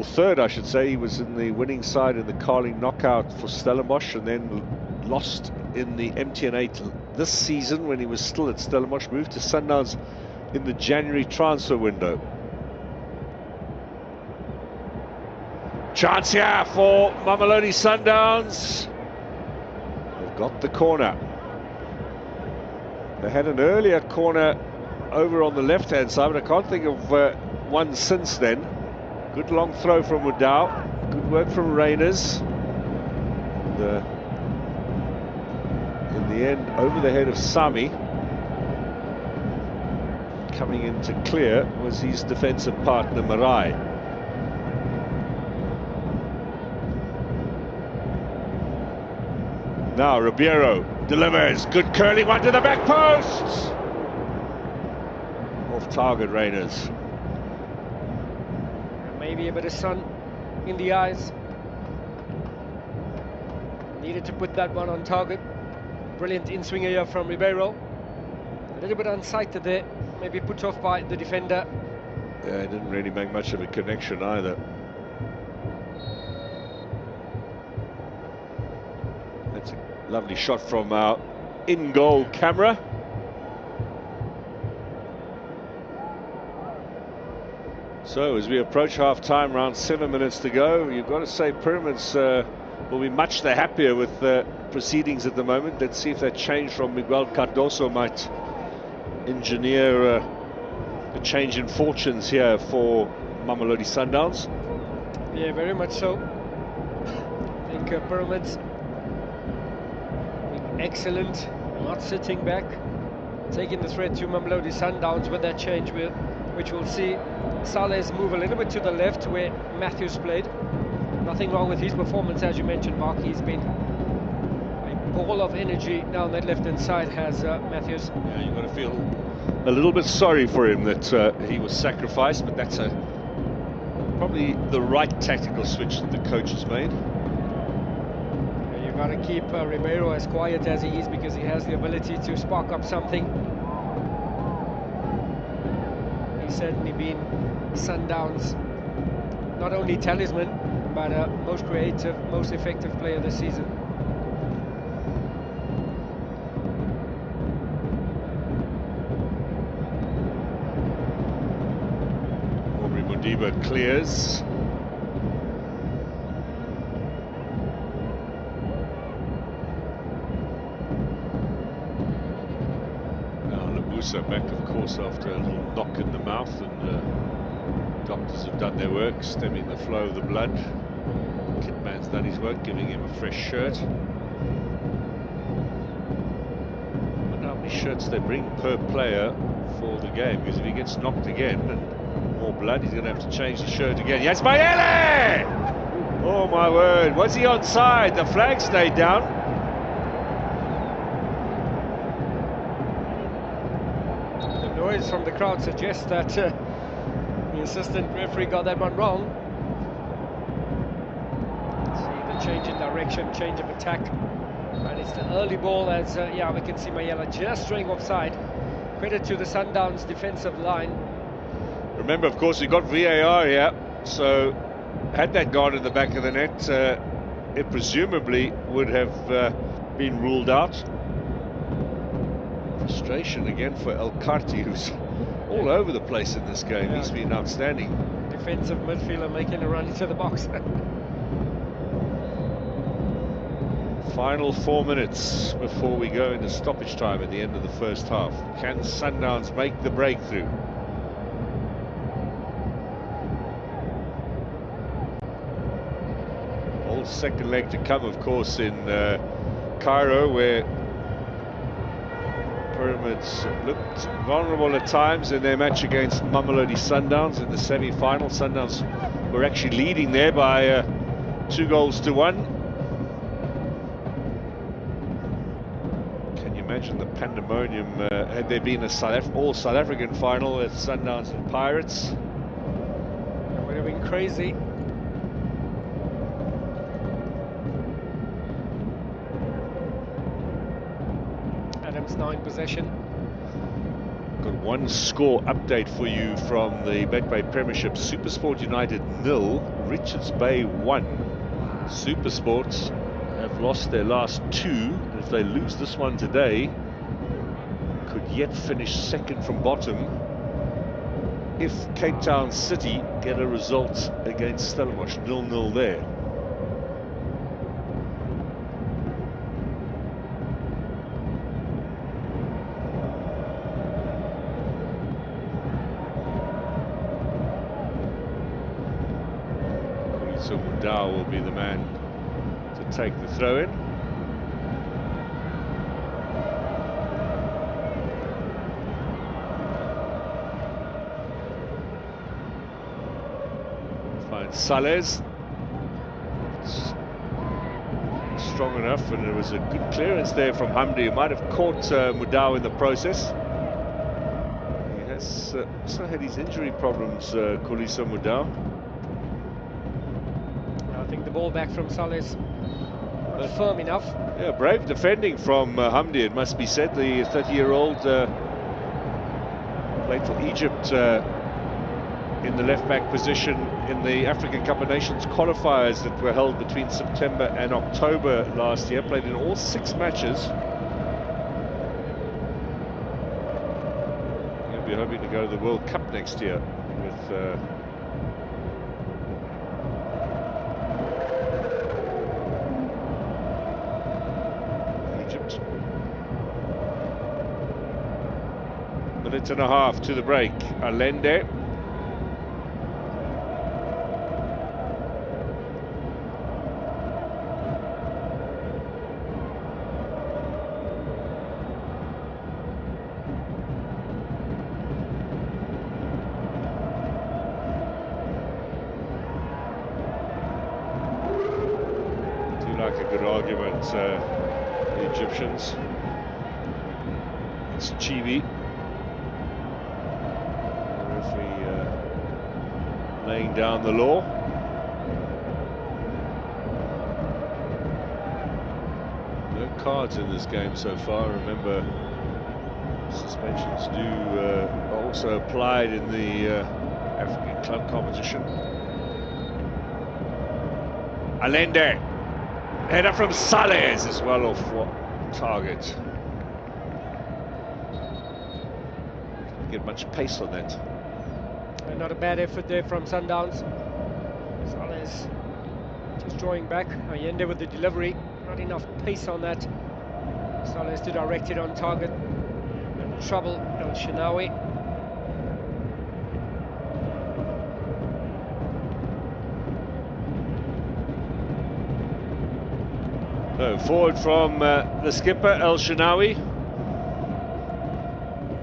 third I should say. He was in the winning side in the Carling knockout for Stellenbosch, and then lost in the MTN8 this season when he was still at Stellenbosch, moved to Sundowns in the January transfer window. Chance here for Mamelodi Sundowns. They've got the corner. They had an earlier corner over on the left-hand side, but I can't think of one since then. Good long throw from Mudau. Good work from Reyners. And, in the end, over the head of Sami. Coming in to clear was his defensive partner, Marai. Now Ribeiro delivers, good curling one to the back post. Off target, Reyners. Maybe a bit of sun in the eyes. Needed to put that one on target. Brilliant in-swinger here from Ribeiro. A little bit unsighted there, maybe put off by the defender. Yeah, he didn't really make much of a connection either. That's a lovely shot from our in-goal camera. So as we approach half-time, around 7 minutes to go, you've got to say Pyramids will be much the happier with proceedings at the moment. Let's see if that change from Miguel Cardoso might engineer a change in fortunes here for Mamelodi Sundowns. Yeah, very much so. I think Pyramids excellent, not sitting back, taking the threat to Mamelodi Sundowns with that change, which we'll see Saleh move a little bit to the left where Matthews played. Nothing wrong with his performance, as you mentioned, Mark. He's been a ball of energy down that left-hand side, has Matthews. Yeah, you've got to feel a little bit sorry for him that he was sacrificed, but that's probably the right tactical switch that the coach has made. There you They've got to keep Ribeiro as quiet as he is, because he has the ability to spark up something. He's certainly been Sundowns' not only talisman, but most creative, most effective player this season. Modiba clears. Now Labusa back, of course, after a little knock in the mouth, and doctors have done their work, stemming the flow of the blood. Kitman's done his work, giving him a fresh shirt. I wonder how many shirts they bring per player for the game, because if he gets knocked again and more blood, he's going to have to change the shirt again. Yes, Mayele! Oh my word, was he onside? The flag stayed down. The noise from the crowd suggests that the assistant referee got that one wrong. See the change in direction, change of attack, and it's the early ball as yeah, we can see Mayela just straying offside. Credit to the Sundowns defensive line. Remember, of course, we got VAR here, so had that gone in the back of the net, it presumably would have been ruled out. Frustration again for El Karti, who's all over the place in this game. Yeah. He's been outstanding. Defensive midfielder making a run into the box. Final 4 minutes before we go into stoppage time at the end of the first half. Can Sundowns make the breakthrough? Second leg to come, of course, in Cairo, where Pyramids looked vulnerable at times in their match against Mamelodi Sundowns in the semi-final. Sundowns were actually leading there by 2-1. Can you imagine the pandemonium had there been a all South African final at Sundowns and Pirates? It would have been crazy. Now in possession. Got one score update for you from the Betway Premiership. Supersport United 0, Richards Bay 1. Supersports have lost their last 2, and if they lose this one today, could yet finish second from bottom if Cape Town City get a result against Stellenbosch. 0-0 there. So Mudau will be the man to take the throw in. Finds Sales. Strong enough, and it was a good clearance there from Hamdi. He might have caught Mudau in the process. He has also had his injury problems, Kolisa Mudau. I think the ball back from Sales was firm enough. Yeah, brave defending from Hamdi, it must be said. The 30-year-old played for Egypt in the left-back position in the African Cup of Nations qualifiers that were held between September and October last year. Played in all 6 matches. He'll be hoping to go to the World Cup next year with Egypt. Minute and a half to the break. Allende. Do like a good argument, the Egyptians. It's Chibi. The referee laying down the law. cards in this game so far. Remember, suspensions are also applied in the African club competition. Allende, header from Sales is well off target. Didn't get much pace on that. And not a bad effort there from Sundowns. Sales just drawing back. Allende with the delivery, not enough pace on that. Sales to direct it on target. In trouble, El Shinawi. No, forward from the skipper, El Shinawi.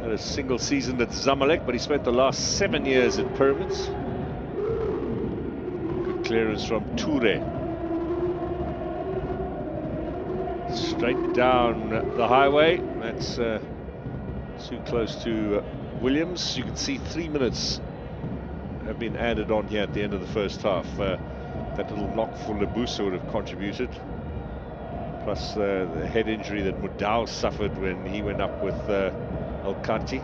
Had a single season at Zamalek, but he spent the last 7 years at Pyramids. Good clearance from Toure. Straight down the highway. That's too close to Williams. You can see 3 minutes have been added on here at the end of the first half. That little knock for Lebusa would have contributed. Plus the head injury that Mudau suffered when he went up with El Kati.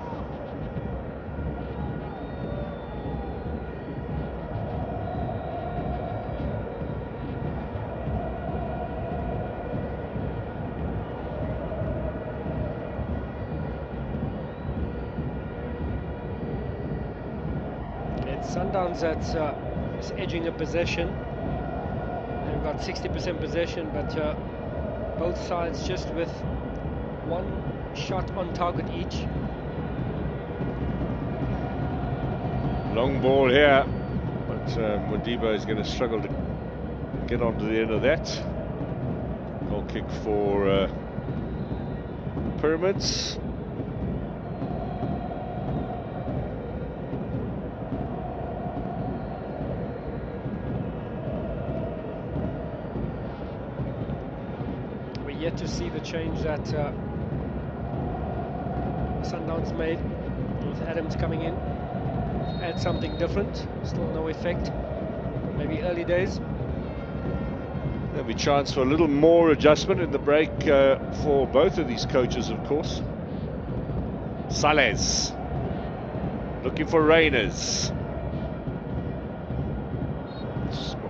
It's Sundowns that's is edging the possession. They've got 60% possession, but both sides just with one shot on target each. Long ball here, but Modiba is going to struggle to get onto the end of that. Goal kick for Pyramids. Yet to see the change that Sundowns made with Adams coming in. Add something different. Still no effect. Maybe early days. There'll be chance for a little more adjustment in the break for both of these coaches, of course. Sales looking for Reyners.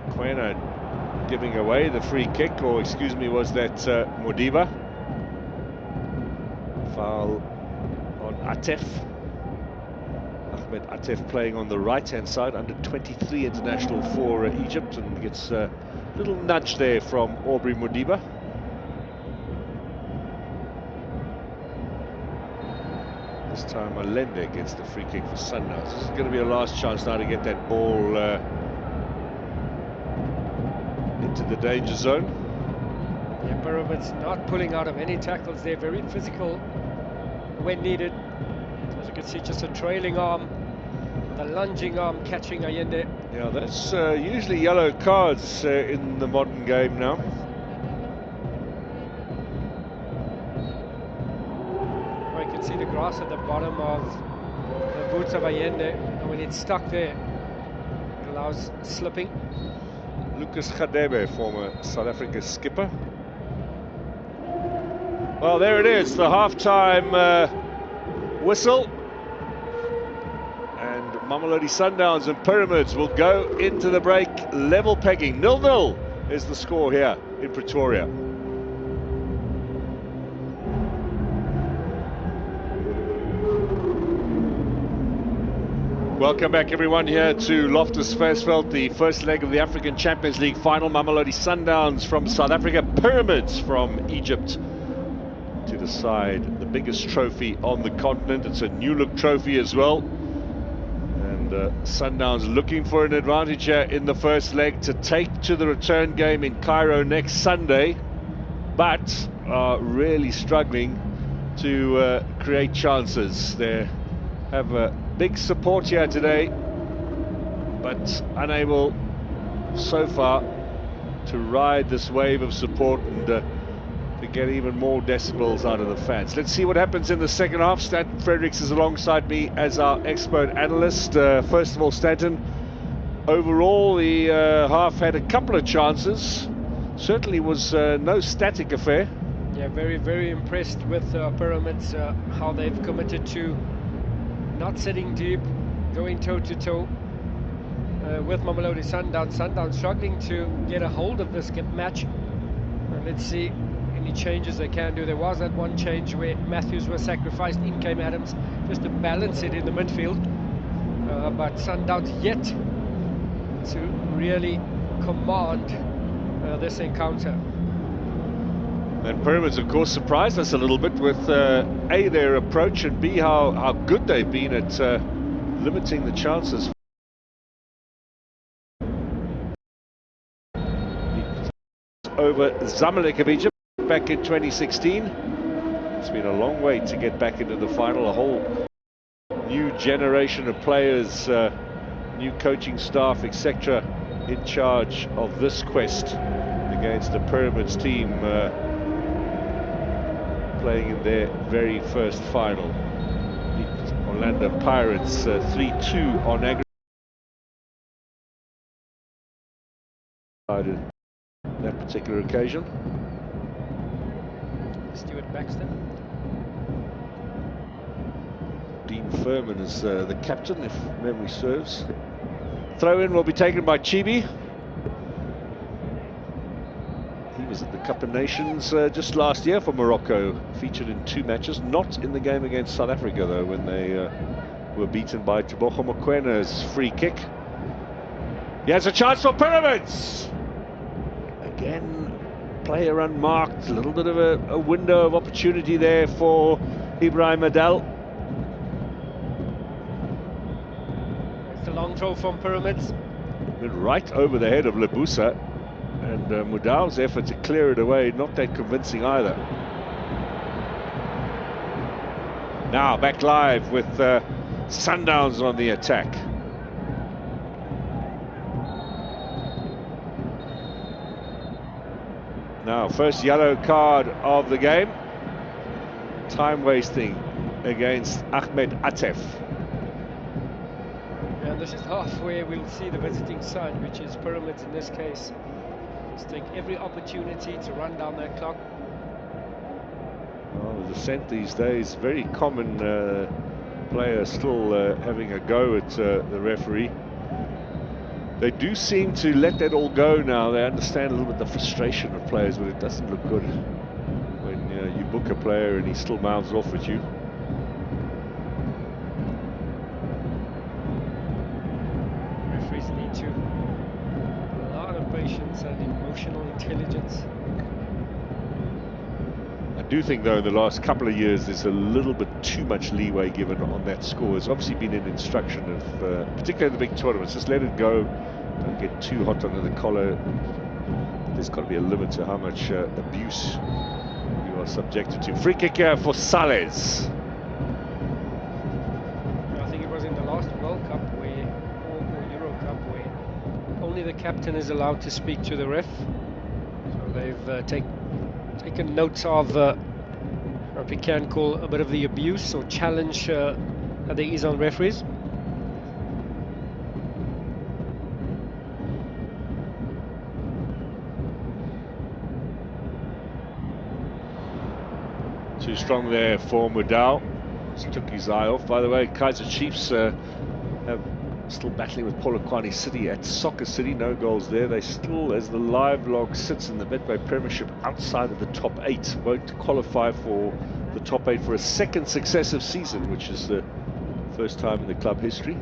Mokoena giving away the free kick, or excuse me, was that Modiba? Foul on Atef. Ahmed Atef playing on the right-hand side, under 23 international for Egypt, and gets a little nudge there from Aubrey Modiba. This time Allende gets the free kick for Sundowns. This is going to be a last chance now to get that ball into the danger zone. Yeah, Pyramids not pulling out of any tackles. They're very physical when needed. As you can see, just a trailing arm, the lunging arm catching Allende. Yeah, that's usually yellow cards in the modern game now. Well, you can see the grass at the bottom of the boots of Allende, and when it's stuck there, it allows slipping. Lucas Khadebe, former South Africa skipper. Well, there it is, the half-time whistle. And Mamelodi Sundowns and Pyramids will go into the break level pegging. 0-0 is the score here in Pretoria. Welcome back everyone here to Loftus Versfeld, the first leg of the African Champions League final. Mamelodi Sundowns from South Africa, Pyramids from Egypt to decide the biggest trophy on the continent. It's a new look trophy as well. And Sundowns looking for an advantage here in the first leg to take to the return game in Cairo next Sunday, but are really struggling to create chances. They have a big support here today, but unable so far to ride this wave of support and to get even more decibels out of the fans. Let's see what happens in the second half. Stanton Fredericks is alongside me as our expert analyst. First of all, Stanton, overall the half had a couple of chances. Certainly was no static affair. Yeah, very, very impressed with Pyramids, how they've committed to not sitting deep, going toe-to-toe with Mamelodi Sundowns. Sundowns struggling to get a hold of this match. Let's see any changes they can do. There was that one change where Matthews was sacrificed, in came Adams, just to balance it in the midfield. But Sundowns yet to really command this encounter. And Pyramids, of course, surprised us a little bit with A, their approach, and B, how good they've been at limiting the chances. Over Zamalek of Egypt back in 2016. It's been a long way to get back into the final. A whole new generation of players, new coaching staff, etc., in charge of this quest against the Pyramids team, playing in their very first final. Beat Orlando Pirates 3-2 on aggregate that particular occasion. Stuart Baxter. Dean Furman is the captain, if memory serves. Throw in will be taken by Chibi. He was at the Cup of Nations just last year for Morocco, featured in 2 matches, not in the game against South Africa though, when they were beaten by Tebogo Mokwena's free kick. He has a chance for Pyramids! Again, player unmarked, a little bit of a window of opportunity there for Ibrahim Adel. It's a long throw from Pyramids. Went right over the head of Lebusa, and Mudau's effort to clear it away, not that convincing either. Now back live with Sundowns on the attack. Now, first yellow card of the game. Time wasting against Ahmed Atef. And this is half where we'll see the visiting side, which is Pyramids in this case. Let's take every opportunity to run down that clock. Well, the dissent these days, very common player still having a go at the referee. They do seem to let that all go now. They understand a little bit the frustration of players, but it doesn't look good when you book a player and he still mouths off at you. Referees need to a lot of patience and emotional intelligence. I do think, though, in the last couple of years, there's a little bit too much leeway given on that score. There's obviously been an instruction of, particularly the big tournaments, just let it go, don't get too hot under the collar. There's got to be a limit to how much abuse you are subjected to. Free kick here for Sales. I think it was in the last World Cup or Euro Cup where only the captain is allowed to speak to the ref. So they've taken notes of what we can call a bit of the abuse or challenge that there is on referees. Too strong there for Mudau. Just took his eye off. By the way, Kaizer Chiefs have still battling with Polokwane City at Soccer City. No goals there. They still, as the live log sits in the Betway Premiership, outside of the top 8. Won't qualify for the top 8 for a second successive season, which is the first time in the club history.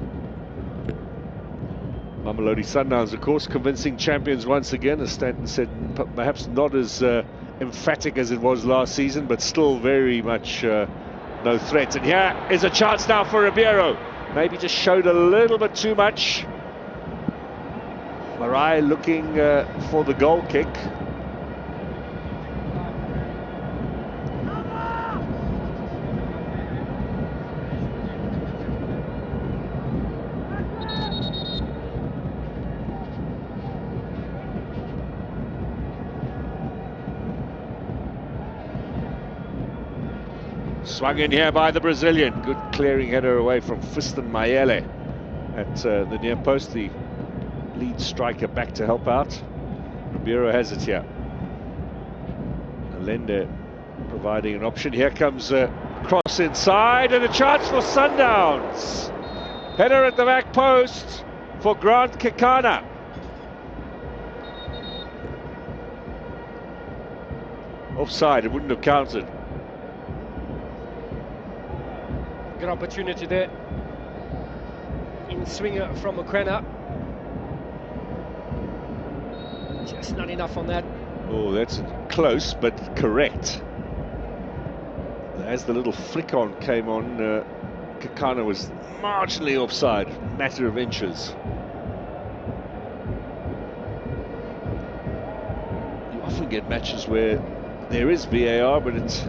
Mamelodi Sundowns, of course, convincing champions once again, as Stanton said, perhaps not as emphatic as it was last season, but still very much no threat. And here is a chance now for Ribeiro. Maybe just showed a little bit too much. Marai looking for the goal kick. Swung in here by the Brazilian. Good clearing header away from Fiston Mayele at the near post. The lead striker back to help out. Ribeiro has it here. Allende providing an option. Here comes a cross inside and a chance for Sundowns. Header at the back post for Grant Kekana. Offside, it wouldn't have counted. Good opportunity there. In swinger from Mokoena. Just not enough on that. Oh, that's close but correct. As the little flick on came on, Kekana was marginally offside, matter of inches. You often get matches where there is VAR, but it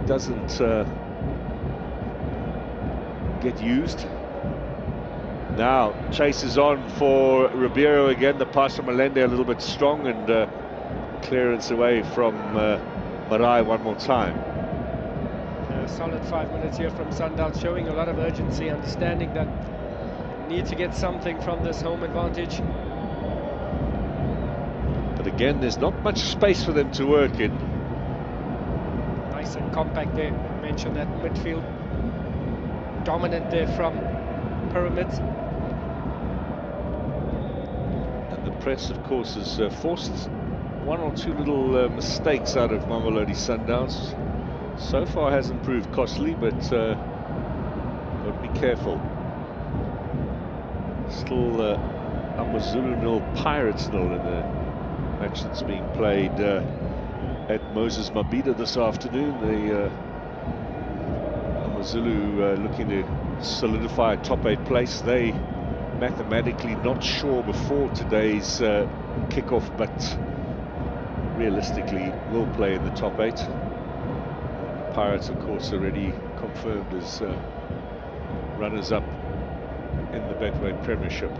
doesn't get used. Now chases on for Ribeiro again. The pass from Malende a little bit strong, and clearance away from Marai one more time. A solid 5 minutes here from Sundowns, showing a lot of urgency, understanding that need to get something from this home advantage. But again, there's not much space for them to work in. Nice and compact there. I mentioned that midfield dominant there from Pyramids. And the press, of course, has forced one or two little mistakes out of Mamelodi Sundowns. So far hasn't proved costly, but got to be careful. Still AmaZulu 0, Pirates 0 in the match that's being played at Moses Mabhida this afternoon. The AmaZulu looking to solidify a top 8 place. They mathematically not sure before today's kickoff, but realistically will play in the top 8. Pirates, of course, already confirmed as runners-up in the Betway Premiership.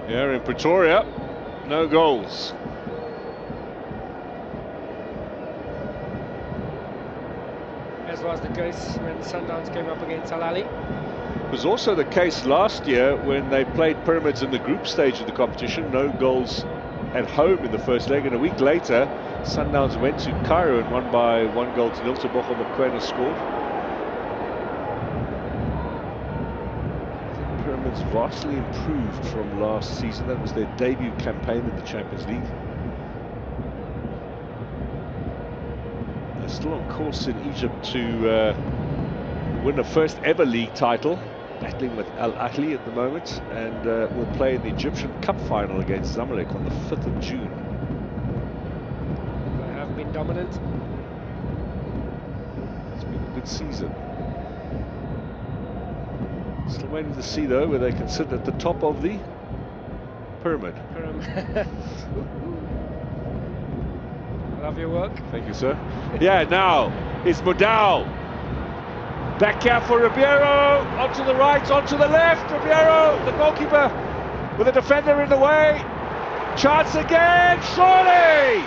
Here in Pretoria, no goals. As was the case when Sundowns came up against Al-Ali. It was also the case last year when they played Pyramids in the group stage of the competition. No goals at home in the first leg, and a week later Sundowns went to Cairo and won by 1-0 to 0. Tebogo Mokoena scored. Pyramids vastly improved from last season. That was their debut campaign in the Champions League. They're still on course in Egypt to win a first ever league title, battling with Al-Ahli at the moment, and will play in the Egyptian Cup final against Zamalek on the 5th of June. They have been dominant. It's been a good season. Still waiting to see though where they can sit at the top of the pyramid. Love your work. Thank you, sir. Yeah, now it's Modal. Back here for Ribeiro, onto the right, onto the left. Ribeiro, the goalkeeper, with a defender in the way. Chance again, surely!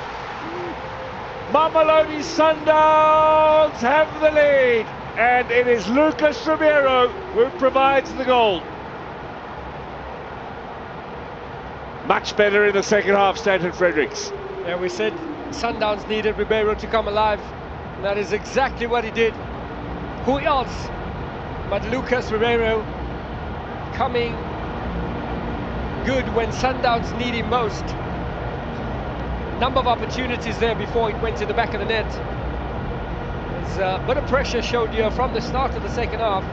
Mamelodi Sundowns have the lead, and it is Lucas Ribeiro who provides the goal. Much better in the second half, Stanton Fredericks. Yeah, we said Sundowns needed Ribeiro to come alive, and that is exactly what he did. Who else but Lucas Ribeiro coming good when Sundowns need him most. Number of opportunities there before it went to the back of the net. There's a bit of pressure showed here from the start of the second half,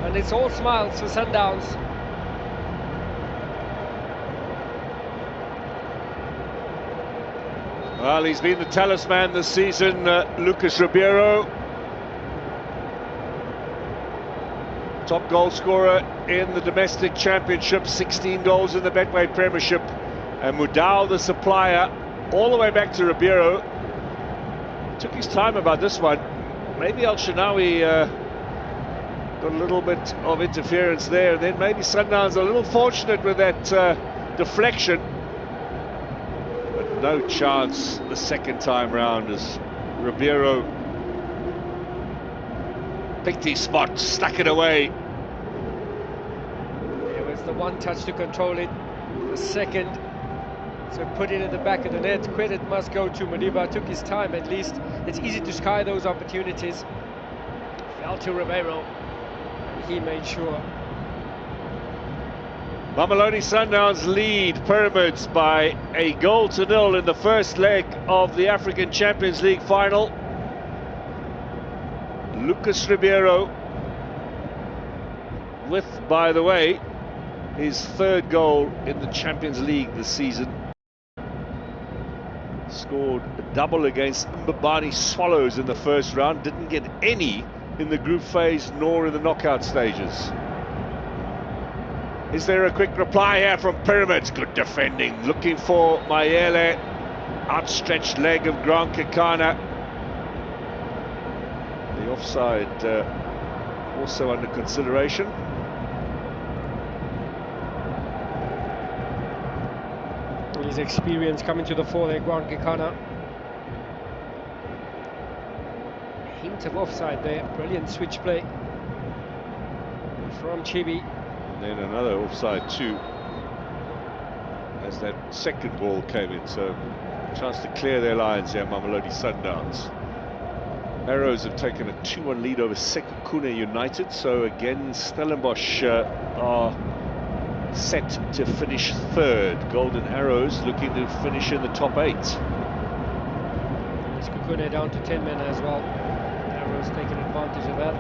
and it's all smiles for Sundowns. Well, he's been the talisman this season, Lucas Ribeiro. Top goal scorer in the domestic championship, 16 goals in the Betway Premiership. And Mudal, the supplier, all the way back to Ribeiro. Took his time about this one. Maybe El Shinawi got a little bit of interference there. And then maybe Sundowns a little fortunate with that deflection. But no chance the second time round as Ribeiro picked his spot, stuck it away. It was the one touch to control it, the second, so put it in the back of the net. Credit must go to Madiba, took his time at least. It's easy to sky those opportunities. Fell to Ribeiro, and he made sure. Mamelodi Sundowns lead Pyramids by 1-0 in the first leg of the African Champions League final. Lucas Ribeiro with, by the way, his third goal in the Champions League this season. Scored a double against Mbabane Swallows in the first round, didn't get any in the group phase nor in the knockout stages. Is there a quick reply here from Pyramids? Good defending, looking for Mayele. Outstretched leg of Grant Kekana. The offside also under consideration. His experience coming to the fore there, Grant Kekana. Hint of offside there, brilliant switch play from Chibi. And then another offside too, as that second ball came in, so chance to clear their lines here, Mamelodi Sundowns. Arrows have taken a 2-1 lead over Sekhukhune United, so again Stellenbosch are set to finish third. Golden Arrows looking to finish in the top 8. Sekhukhune down to 10 men as well. Arrows taking advantage of that.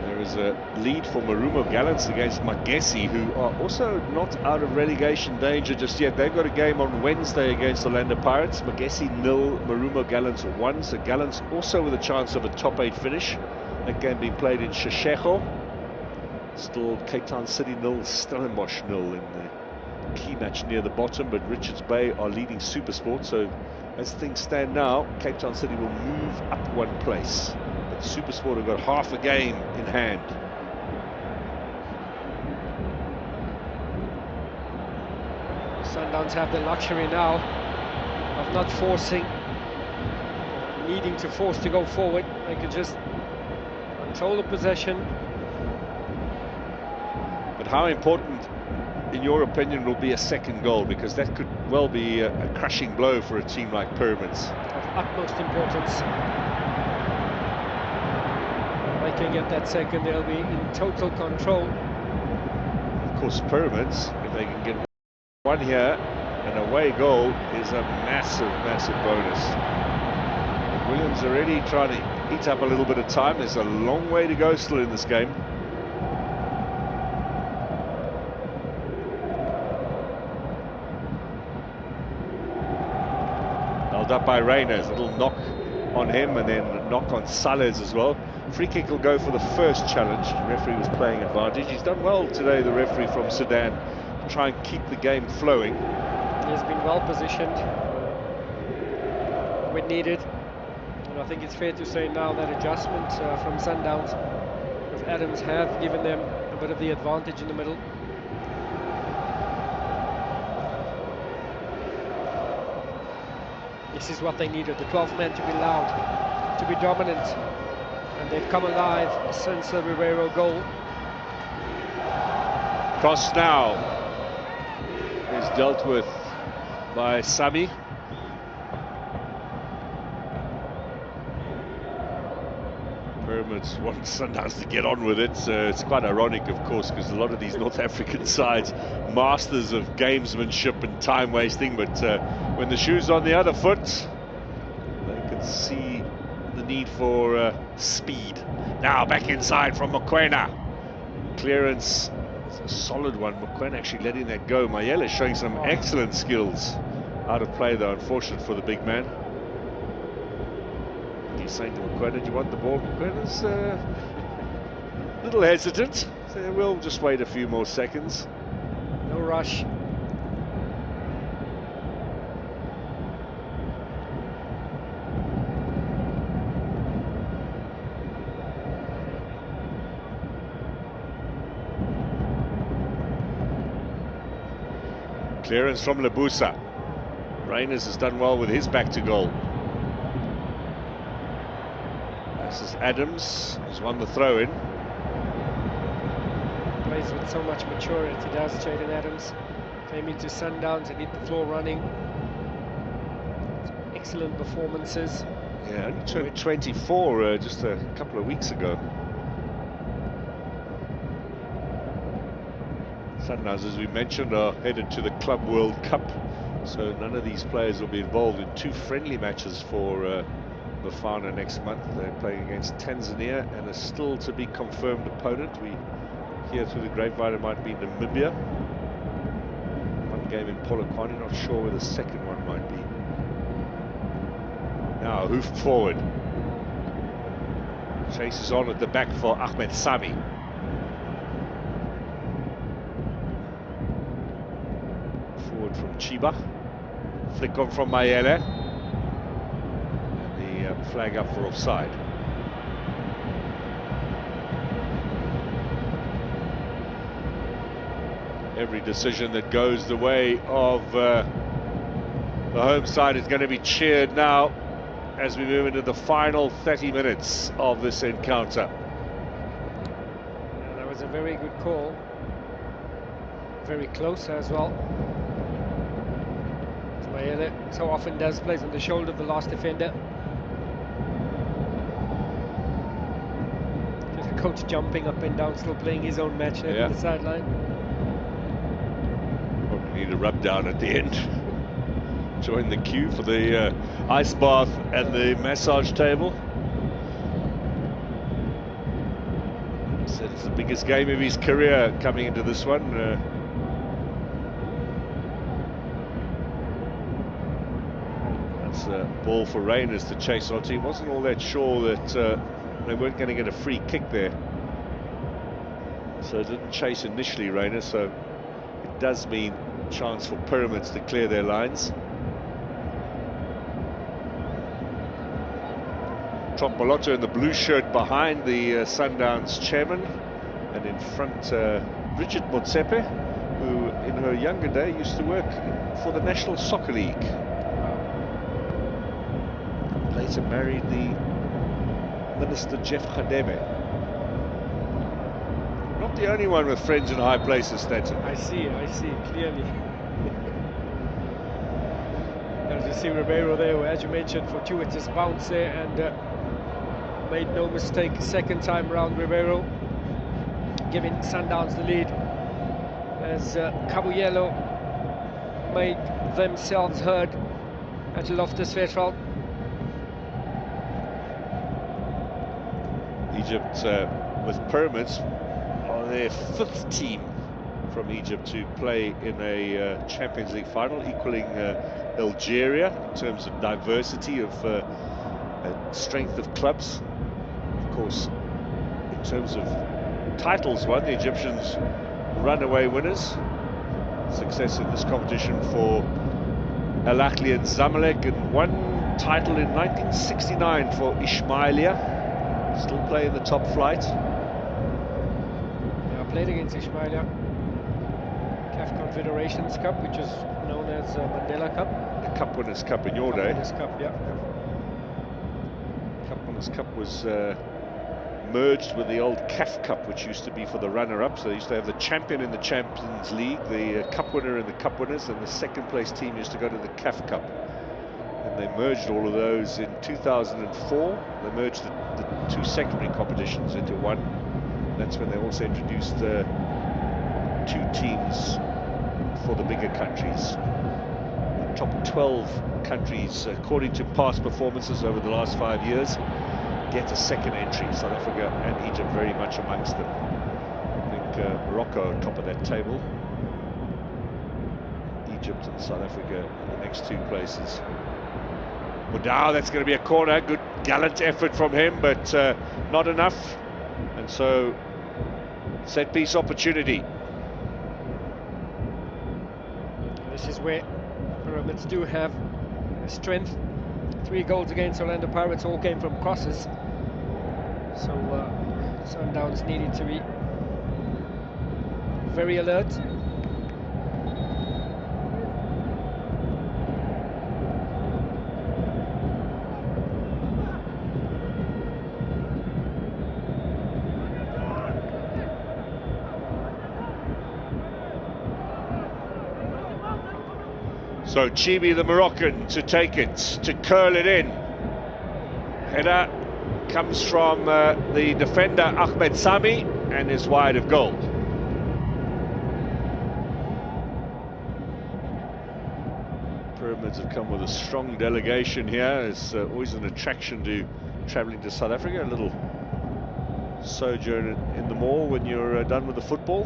There is a lead for Marumo Gallants against Magesi, who are also not out of relegation danger just yet. They've got a game on Wednesday against Orlando Pirates. Magesi 0, Marumo Gallants 1. So Gallants also with a chance of a top 8 finish. That game being played in Sheshego. Still Cape Town City 0, Stellenbosch 0 in the key match near the bottom, but Richards Bay are leading Supersport. So as things stand now, Cape Town City will move up one place. But Supersport have got half a game in hand. Sundowns have the luxury now of not forcing, needing to force to go forward. They could just control the possession. But how important, in your opinion, will be a second goal? Because that could well be a crushing blow for a team like Pyramids. Of utmost importance. If they can get that second, they'll be in total control. Of course, Pyramids, if they can get one here, an away goal is a massive, massive bonus. But Williams already trying to eat up a little bit of time. There's a long way to go still in this game. Held up by Reyners, little knock on him and then a knock on Salles as well. Free kick will go for the first challenge. The referee was playing advantage. He's done well today, the referee from Sudan, to try and keep the game flowing. He has been well positioned when needed. And I think it's fair to say now that adjustment from Sundowns with Adams have given them a bit of the advantage in the middle. This is what they needed, the 12th man to be loud, to be dominant. And they've come alive since the Ribeiro goal. Cross now is dealt with by Sami. Pyramids want Sundowns to get on with it. It's quite ironic, of course, because a lot of these North African sides, masters of gamesmanship and time wasting, but when the shoe's on the other foot, they can see the need for speed. Now back inside from Mokoena. Clearance, it's a solid one. Mokoena actually letting that go. Mayele showing some excellent skills. Out of play though, unfortunate for the big man. He's saying to Mokoena, do you want the ball? Mokwena's a little hesitant, so we'll just wait a few more seconds. No rush. Clearance from Lebusa. Reyners has done well with his back to goal. This is Adams, who's won the throw-in. Plays with so much maturity, does Jaden Adams. Came into Sundowns and hit the floor running. Excellent performances. Yeah, only turned 24 just a couple of weeks ago. Sundowns, as we mentioned, are headed to the Club World Cup, so none of these players will be involved in 2 friendly matches for Bafana next month. They're playing against Tanzania and a still to be confirmed opponent. We hear through the grapevine it might be Namibia. One game in Polokwane, not sure where the second one might be. Now hoofed forward. Chases on at the back for Ahmed Sami. Forward from Chiba. Flick on from Mayele. And the flag up for offside. Every decision that goes the way of the home side is going to be cheered now as we move into the final 30 minutes of this encounter. Yeah, that was a very good call. Very close as well. Mayele so often does plays on the shoulder of the last defender. Just the coach jumping up and down, still playing his own match there on the sideline. Probably need a rub down at the end. Join the queue for the ice bath and the massage table. Said it's the biggest game of his career coming into this one. That's a ball for Rangers to chase onto. He wasn't all that sure that they weren't going to get a free kick there. So it didn't chase initially, Rangers, so it does mean chance for Pyramids to clear their lines. Tropoloto in the blue shirt behind the Sundowns chairman, and in front Bridget Motsepe, who in her younger day used to work for the National Soccer League. Later married the Minister Jeff Khadebe. Not the only one with friends in high places, Stanton. I see, clearly. As you see Ribeiro there, as you mentioned, fortuitous bounce there, and made no mistake second time round. Ribeiro giving Sundowns the lead as Kabuyelo made themselves heard at Loftus Versfeld. Egypt with Pyramids are their 5th team from Egypt to play in a Champions League final, equaling Algeria in terms of diversity of strength of clubs. Of course, in terms of titles won, the Egyptians runaway winners. Success in this competition for Al Ahly and Zamalek, and one title in 1969 for Ismailia. Still play in the top flight. Yeah, I played against Ismailia. CAF Confederations Cup, which is known as Mandela Cup. The Cup Winners' Cup in your day. Winners' Cup, yeah. Cup Winners' Cup was merged with the old CAF Cup, which used to be for the runner-up. So they used to have the champion in the Champions League, the cup winner in the Cup Winners, and the second place team used to go to the CAF Cup. And they merged all of those in 2004. They merged the 2 secondary competitions into one. That's when they also introduced 2 teams for the bigger countries. The top 12 countries, according to past performances over the last 5 years, get a second entry. South Africa and Egypt very much amongst them. I think Morocco on top of that table. Egypt and South Africa in the next 2 places. Mudau, that's going to be a corner. Good gallant effort from him, but not enough. And so, set piece opportunity. This is where Pyramids do have strength. 3 goals against Orlando Pirates all came from crosses. So Sundowns needed to be very alert. So Chibi, the Moroccan, to take it, to curl it in. Header comes from the defender Ahmed Sami and is wide of goal. Pyramids have come with a strong delegation here. It's always an attraction to travelling to South Africa. A little sojourn in the mall when you're done with the football.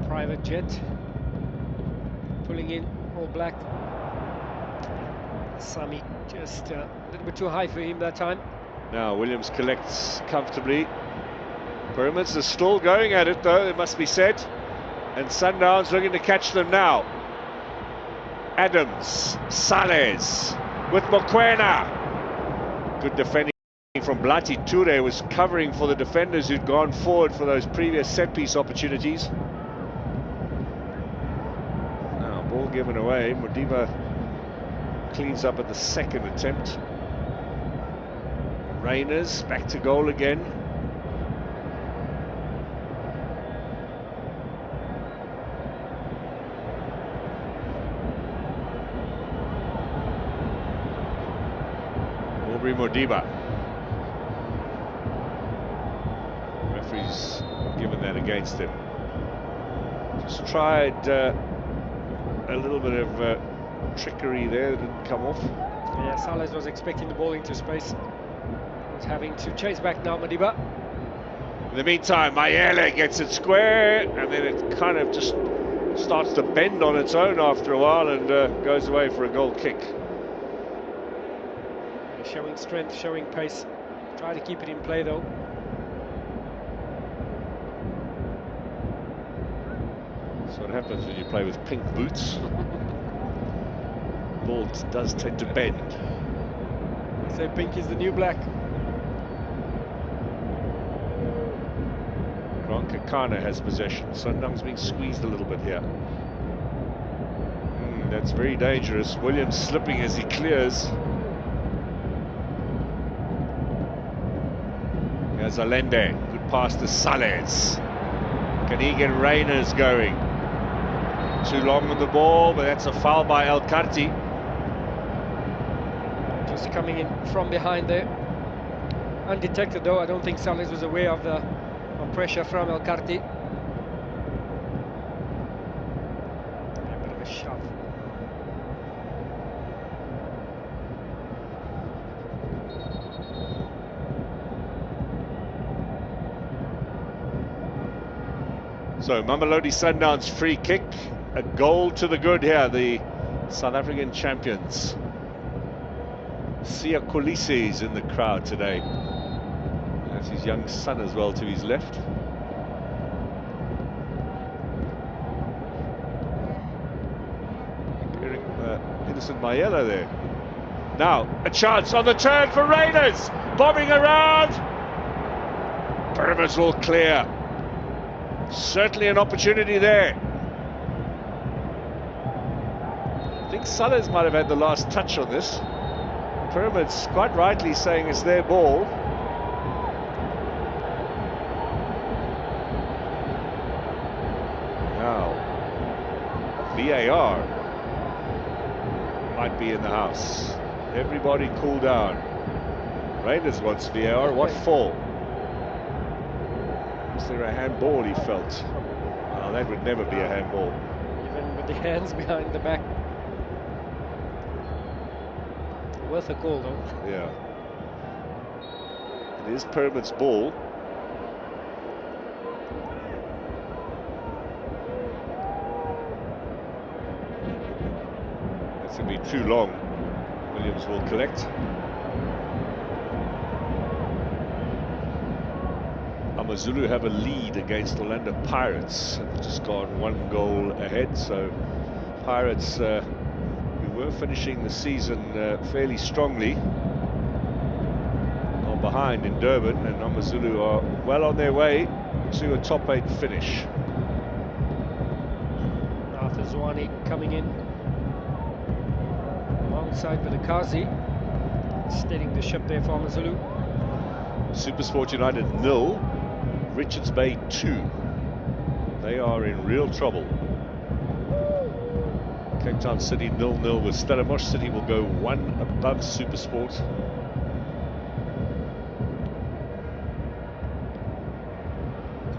Private jet pulling in, all black. Sami just a little bit too high for him that time. Now Williams collects comfortably. Pyramids are still going at it though, it must be said. And Sundowns looking to catch them now. Adams, Sales with Mokoena. Good defending from Blati. Toure was covering for the defenders who'd gone forward for those previous set-piece opportunities. Now, ball given away. Modiba cleans up at the second attempt. Reyners back to goal again. Modiba. Referee's given that against him. Just tried a little bit of trickery there that didn't come off. Yeah, Sales was expecting the ball into space. He's having to chase back now, Modiba. In the meantime, Mayele gets it square, and then it kind of just starts to bend on its own after a while and goes away for a goal kick. Showing strength, showing pace. Try to keep it in play though. That's what happens when you play with pink boots. Ball does tend to bend. They say pink is the new black. Ronkakana has possession. Sundowns being squeezed a little bit here. That's very dangerous. Williams slipping as he clears. Here's Allende, good pass to Sales. Can he get Reyners going? Too long on the ball, but that's a foul by El Karti. Just coming in from behind there. Undetected though, I don't think Sales was aware of the pressure from El Karti. A bit of a shove. So Mamelodi Sundowns free kick, a goal to the good here, the South African champions. Sia Kolisi is in the crowd today. That's his young son as well to his left. Innocent Mayela there. Now, a chance on the turn for Raiders, bobbing around. Pyramids all clear. Certainly an opportunity there. I think Sales might have had the last touch on this. Pyramids quite rightly saying it's their ball. Now, VAR might be in the house. Everybody cool down. Raiders wants VAR. What for? Was there a handball he felt? Oh, that would never be a handball. Even with the hands behind the back. Worth a call though. Yeah. It is Pyramids' ball. That's going to be too long. Williams will collect. AmaZulu have a lead against Orlando Pirates. They've just gone 1 goal ahead, so Pirates, who were finishing the season fairly strongly, are behind in Durban, and AmaZulu are well on their way to a top 8 finish. Arthur Zwane coming in alongside Vilakazi, steadying the ship there for AmaZulu. SuperSport United 0, Richards Bay 2. They are in real trouble. Cape Town City 0-0 with Stellenbosch. City will go one above SuperSport.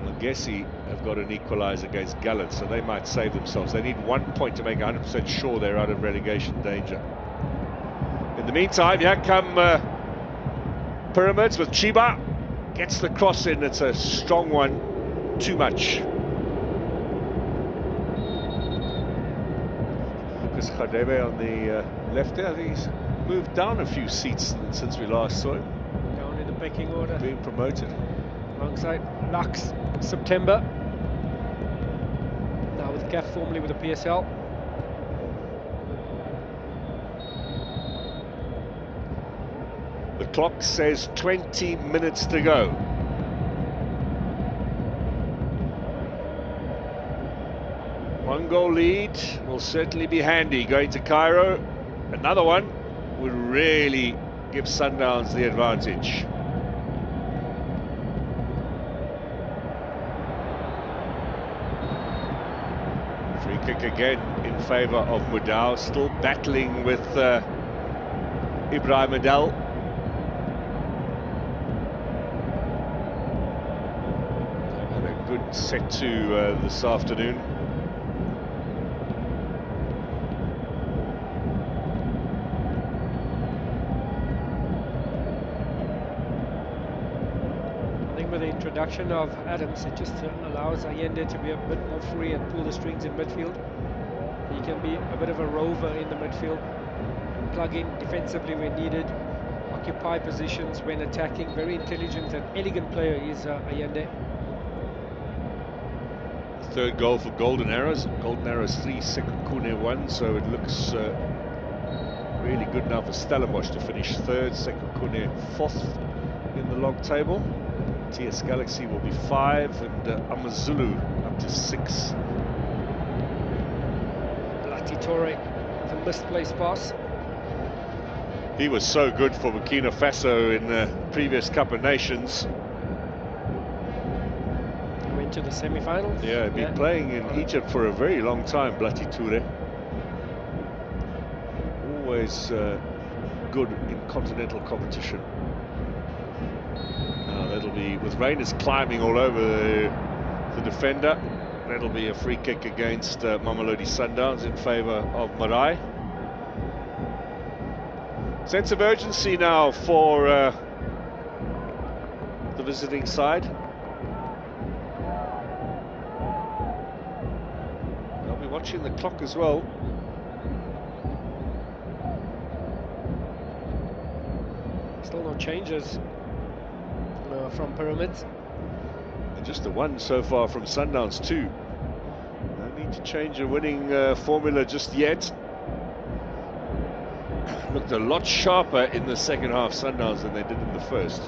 Magesi have got an equaliser against Gallant, so they might save themselves. They need 1 point to make 100% sure they're out of relegation danger. In the meantime, here come Pyramids with Chiba. Gets the cross in, it's a strong one. Too much. Lucas Khadebe on the left there. I think he's moved down a few seats since we last saw him. Down in the pecking order. Being promoted. Alongside Lux, September. Now with CAF, formerly with the PSL. The clock says 20 minutes to go. One goal lead will certainly be handy going to Cairo. Another one would really give Sundowns the advantage. Free kick again in favour of Mudau, still battling with Ibrahim Adel. And a good set to this afternoon. With the introduction of Adams, it just allows Allende to be a bit more free and pull the strings in midfield. He can be a bit of a rover in the midfield, plug in defensively when needed, occupy positions when attacking. Very intelligent and elegant player is Allende. Third goal for Golden Arrows. Golden Arrows 3, Sekhukhune 1, so it looks really good now for Stellenbosch to finish third, Sekhukhune fourth in the log table. TS Galaxy will be 5 and Amazulu up to 6. Blati Torre, the misplaced pass. He was so good for Burkina Faso in the previous Cup of Nations. Went to the semi-finals. Yeah, he'd been playing in Egypt for a very long time, Blati Toure. Always good in continental competition. That'll be, with Reiners climbing all over the defender, that'll be a free kick against Mamelodi Sundowns in favour of Marai. Sense of urgency now for the visiting side. They'll be watching the clock as well. Still no changes from Pyramids. And just the one so far from Sundowns too. No need to change a winning formula just yet. Looked a lot sharper in the second half, Sundowns, than they did in the first.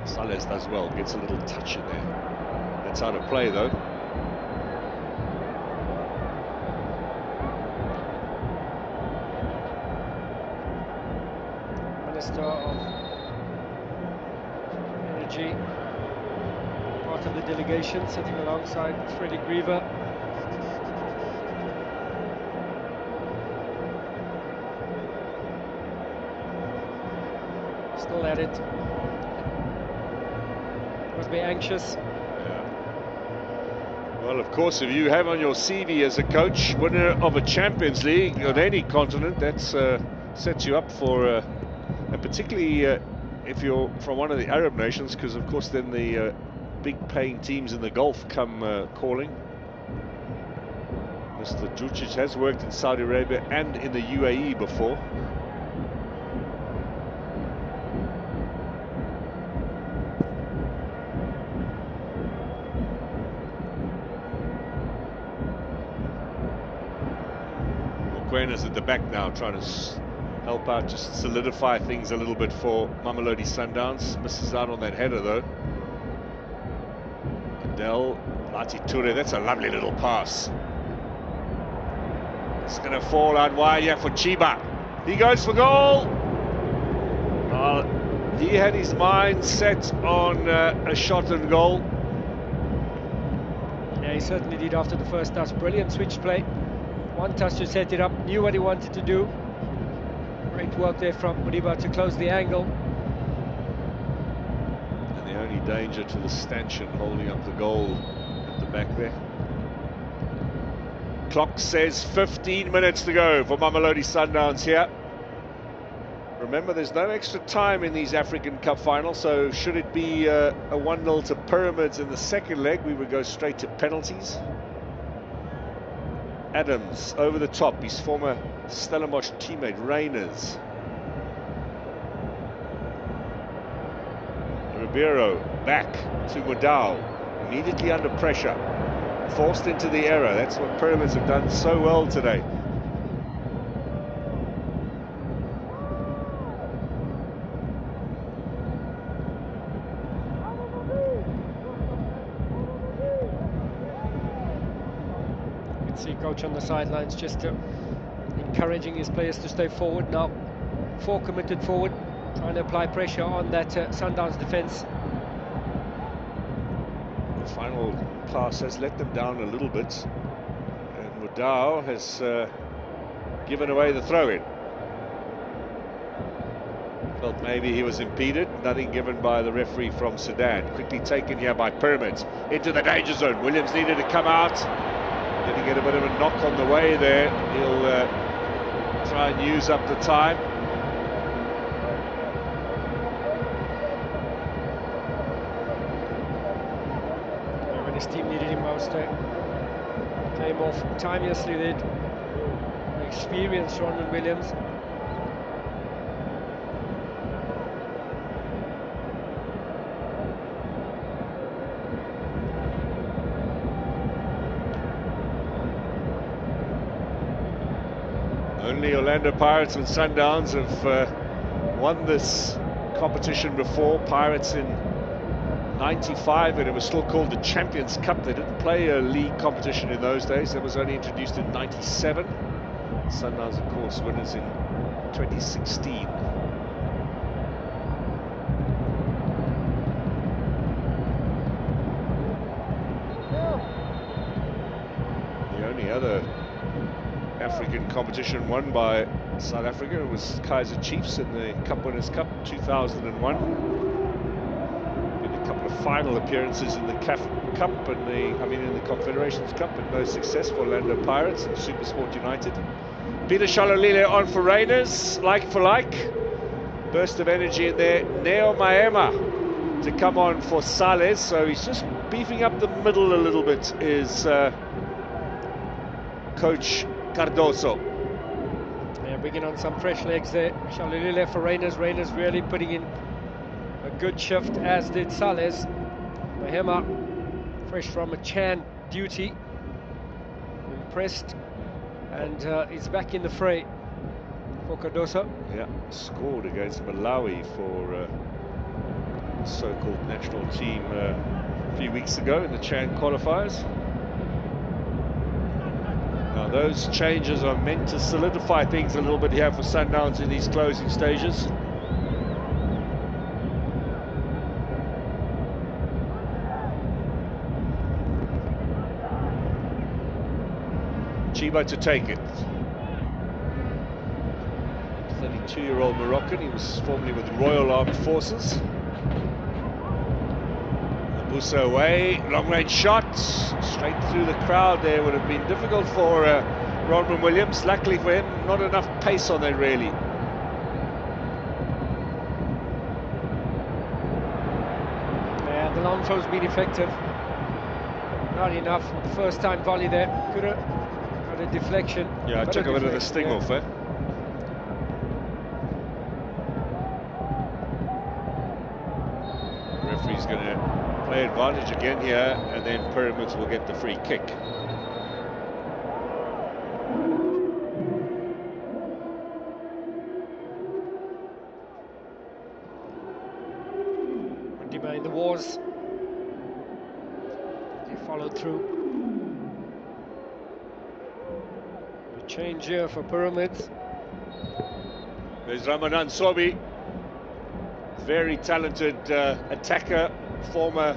Sales does well, gets a little touch in there. That's out of play though. Minister of Energy, part of the delegation, sitting alongside Freddie Griever. Still at it. Must be anxious. Yeah. Well, of course, if you have on your CV as a coach, winner of a Champions League on any continent, that's sets you up for. And particularly if you're from one of the Arab nations, because of course then the big paying teams in the Gulf come calling. Mr. Djucic has worked in Saudi Arabia and in the UAE before. Mokoena's at the back now, trying to help out, just solidify things a little bit for Mamelodi Sundowns. Misses out on that header though. Adel, Blati Toure, that's a lovely little pass. It's going to fall out wide here for Chiba. He goes for goal. He had his mind set on a shot and goal. Yeah, he certainly did after the first touch. Brilliant switch play. One touch to set it up, knew what he wanted to do. Great work there from Modiba to close the angle. And the only danger to the stanchion holding up the goal at the back there. Clock says 15 minutes to go for Mamelodi Sundowns here. Remember, there's no extra time in these African Cup finals, so should it be a 1-0 to Pyramids in the second leg, we would go straight to penalties. Adams over the top, his former Stellenbosch teammate Reyners. Ribeiro back to Modao, immediately under pressure, forced into the error. That's what Pyramids have done so well today. See coach on the sidelines just encouraging his players to stay forward. Now 4 committed forward, trying to apply pressure on that Sundowns defence. The final pass has let them down a little bit, and Modao has given away the throw-in. Felt maybe he was impeded, nothing given by the referee from Sudan. Quickly taken here by Pyramids into the danger zone. Williams needed to come out. Did he get a bit of a knock on the way there? He'll try and use up the time. When his team needed him most, came off timelessly there. Experienced Ronald Williams. Only Orlando Pirates and Sundowns have won this competition before. Pirates in '95, and it was still called the Champions Cup. They didn't play a league competition in those days. That was only introduced in '97. Sundowns, of course, winners in 2016. The only other African competition won by South Africa was Kaizer Chiefs in the Cup Winners' Cup 2001. Did a couple of final appearances in the CAF Cup and in the Confederations Cup, but no success for Orlando Pirates and SuperSport United. Peter Shalolile on for Reyners, like for like. Burst of energy in there. Neo Maema to come on for Sales, so he's just beefing up the middle a little bit, is Coach Cardoso. Yeah, bringing on some fresh legs there. Shalolile for Reyners. Reyners really putting in a good shift, as did Sales. Mahema, fresh from a Chan duty, impressed, and he's back in the fray for Cardoso. Yeah, scored against Malawi for the so-called national team a few weeks ago in the Chan qualifiers. Now those changes are meant to solidify things a little bit here for Sundowns in these closing stages. Chiba to take it. 32-year-old Moroccan, he was formerly with Royal Armed Forces. Busa away, long-range shot, straight through the crowd there. Would have been difficult for Ronman Williams. Luckily for him, not enough pace on there really. Yeah, the long throw's been effective. Not enough. First time volley there. Could have got a deflection. Yeah, I took a bit of the sting off there. Referee's going to play advantage again here, and then Pyramids will get the free kick. Modiba in the wars. He followed through. A change here for Pyramids. There's Ramadan Sobi, very talented attacker, former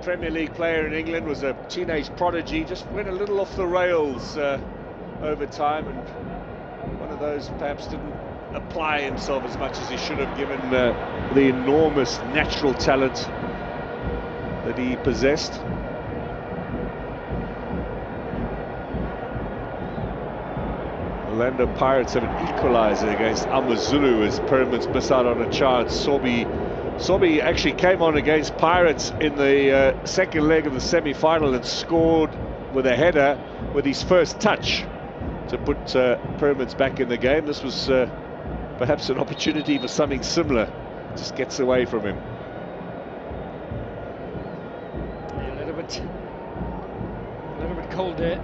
Premier League player in England, was a teenage prodigy, just went a little off the rails over time, and one of those perhaps didn't apply himself as much as he should have, given the enormous natural talent that he possessed. Orlando Pirates have an equaliser against AmaZulu as Pyramids miss out on a chance. Sorby actually came on against Pirates in the second leg of the semi-final and scored with a header with his first touch to put Pyramids back in the game. This was perhaps an opportunity for something similar. Just gets away from him. Yeah, a little bit cold there.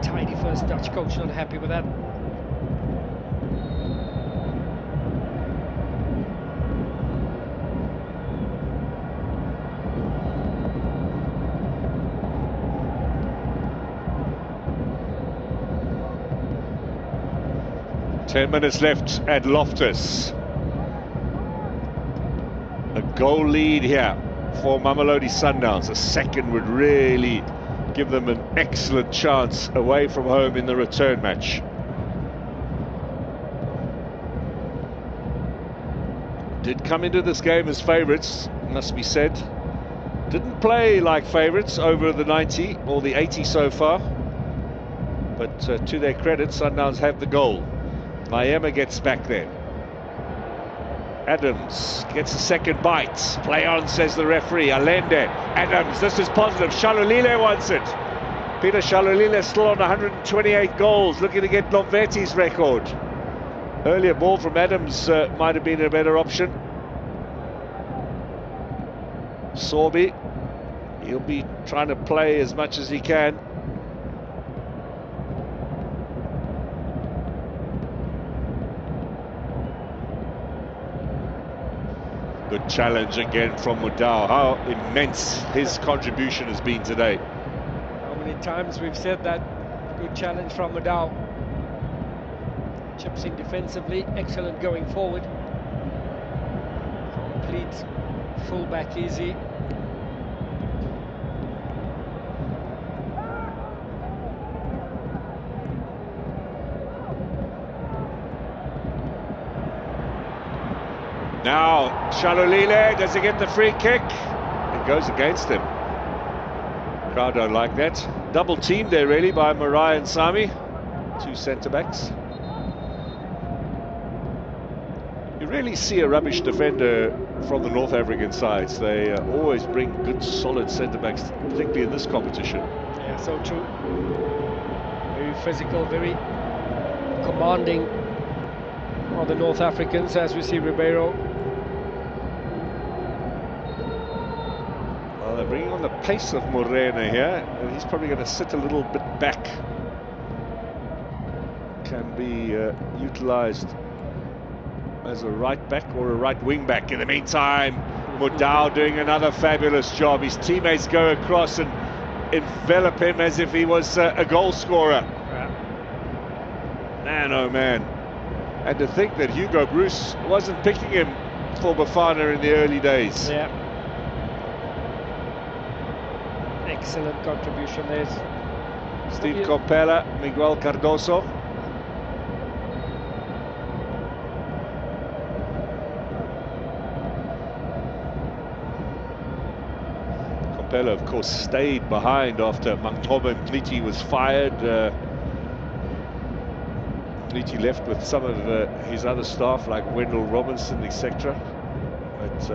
Tidy first touch, coach not happy with that. Ten minutes left at Loftus. A goal lead here for Mamelodi Sundowns. A second would really give them an excellent chance away from home in the return match. Did come into this game as favourites, must be said. Didn't play like favourites over the 90 or the 80 so far. But to their credit, Sundowns have the goal. Maema gets back there. Adams gets a second bite. Play on, says the referee. Allende. Adams, this is positive. Shalulile wants it. Peter Shalulile still on 128 goals, looking to get Lomvetti's record. Earlier ball from Adams might have been a better option. Sorby, he'll be trying to play as much as he can. Good challenge again from Mudau. How immense his contribution has been today. How many times we've said that. Good challenge from Mudau. Chips in defensively, excellent going forward. Complete full-back easy. Now, Shalulile, does he get the free kick? It goes against him. Crowd don't like that. Double teamed there really by Marai and Sami, two centre-backs. You really see a rubbish defender from the North African sides. They always bring good, solid centre-backs, particularly in this competition. Yeah, so true. Very physical, very commanding are the North Africans, as we see Ribeiro. Well, they're bringing on the pace of Morena here, and he's probably going to sit a little bit back. Can be utilised as a right back or a right wing back. In the meantime, Mudau doing another fabulous job. His teammates go across and envelop him as if he was a goal scorer. Man, oh man. And to think that Hugo Bruce wasn't picking him for Bafana in the early days. Yeah. Excellent contribution there. Steve Compella, Miguel Cardoso. Compella, of course, stayed behind after Mangoba Mliti was fired. Mliti left with some of his other staff like Wendell Robinson, etc. But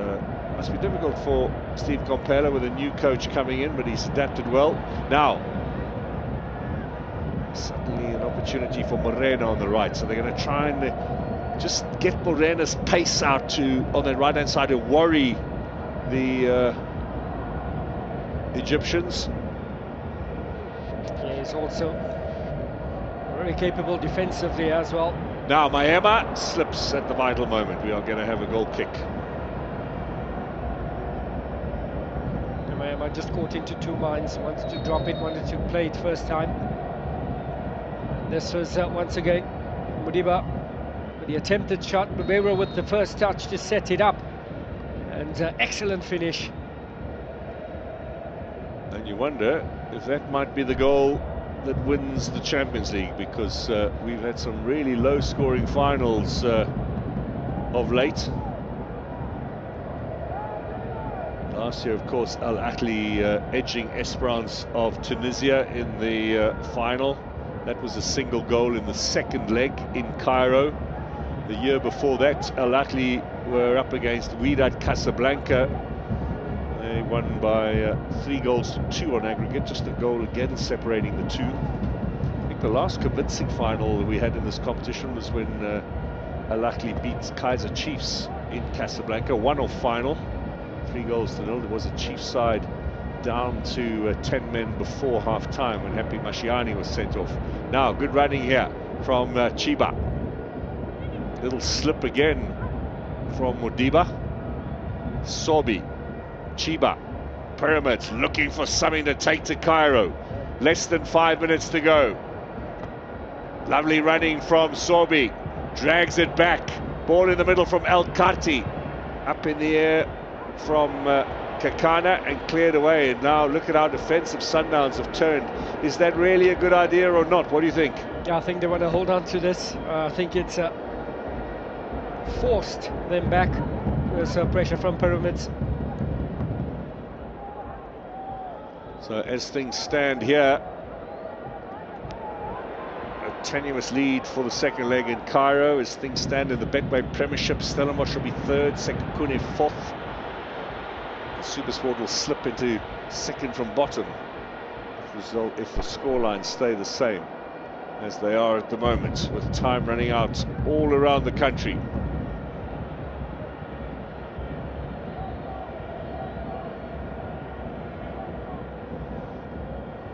must be difficult for Steve Compella with a new coach coming in, but he's adapted well. Now, suddenly an opportunity for Morena on the right, so they're going to try and just get Morena's pace out to on the right-hand side to worry the Egyptians. Yeah, he's also very capable defensively as well. Now Maema slips at the vital moment. We are going to have a goal kick. Maema just caught into two minds, wanted to drop it, wanted to play it first time. And this was once again Mudiba with the attempted shot, Ribeiro with the first touch to set it up. And and excellent finish. And you wonder if that might be the goal that wins the Champions League, because we've had some really low-scoring finals of late. Last year, of course, Al Ahly edging Esperance of Tunisia in the final. That was a single goal in the second leg in Cairo. The year before that, Al Ahly were up against Wydad Casablanca. They won by 3-2 on aggregate, just a goal again separating the two. I think the last convincing final we had in this competition was when Al Ahly beat Kaizer Chiefs in Casablanca, 1-1 final, 3-0. There was a Chiefs side down to 10 men before half-time when Happy Mashiani was sent off. Now, good running here from Chiba. Little slip again from Modiba. Sobi. Chiba. Pyramids looking for something to take to Cairo. Less than 5 minutes to go. Lovely running from Sobi. Drags it back. Ball in the middle from El Kati. Up in the air from Kakana and cleared away. And now look at how defensive Sundowns have turned. Is that really a good idea or not? What do you think? Yeah, I think they want to hold on to this. I think it's forced them back. There's pressure from Pyramids. So as things stand here, a tenuous lead for the second leg in Cairo. As things stand in the Betway Premiership, Stellenbosch will be third, Sekhukhune fourth. SuperSport will slip into second from bottom if the scorelines stay the same as they are at the moment, with time running out all around the country.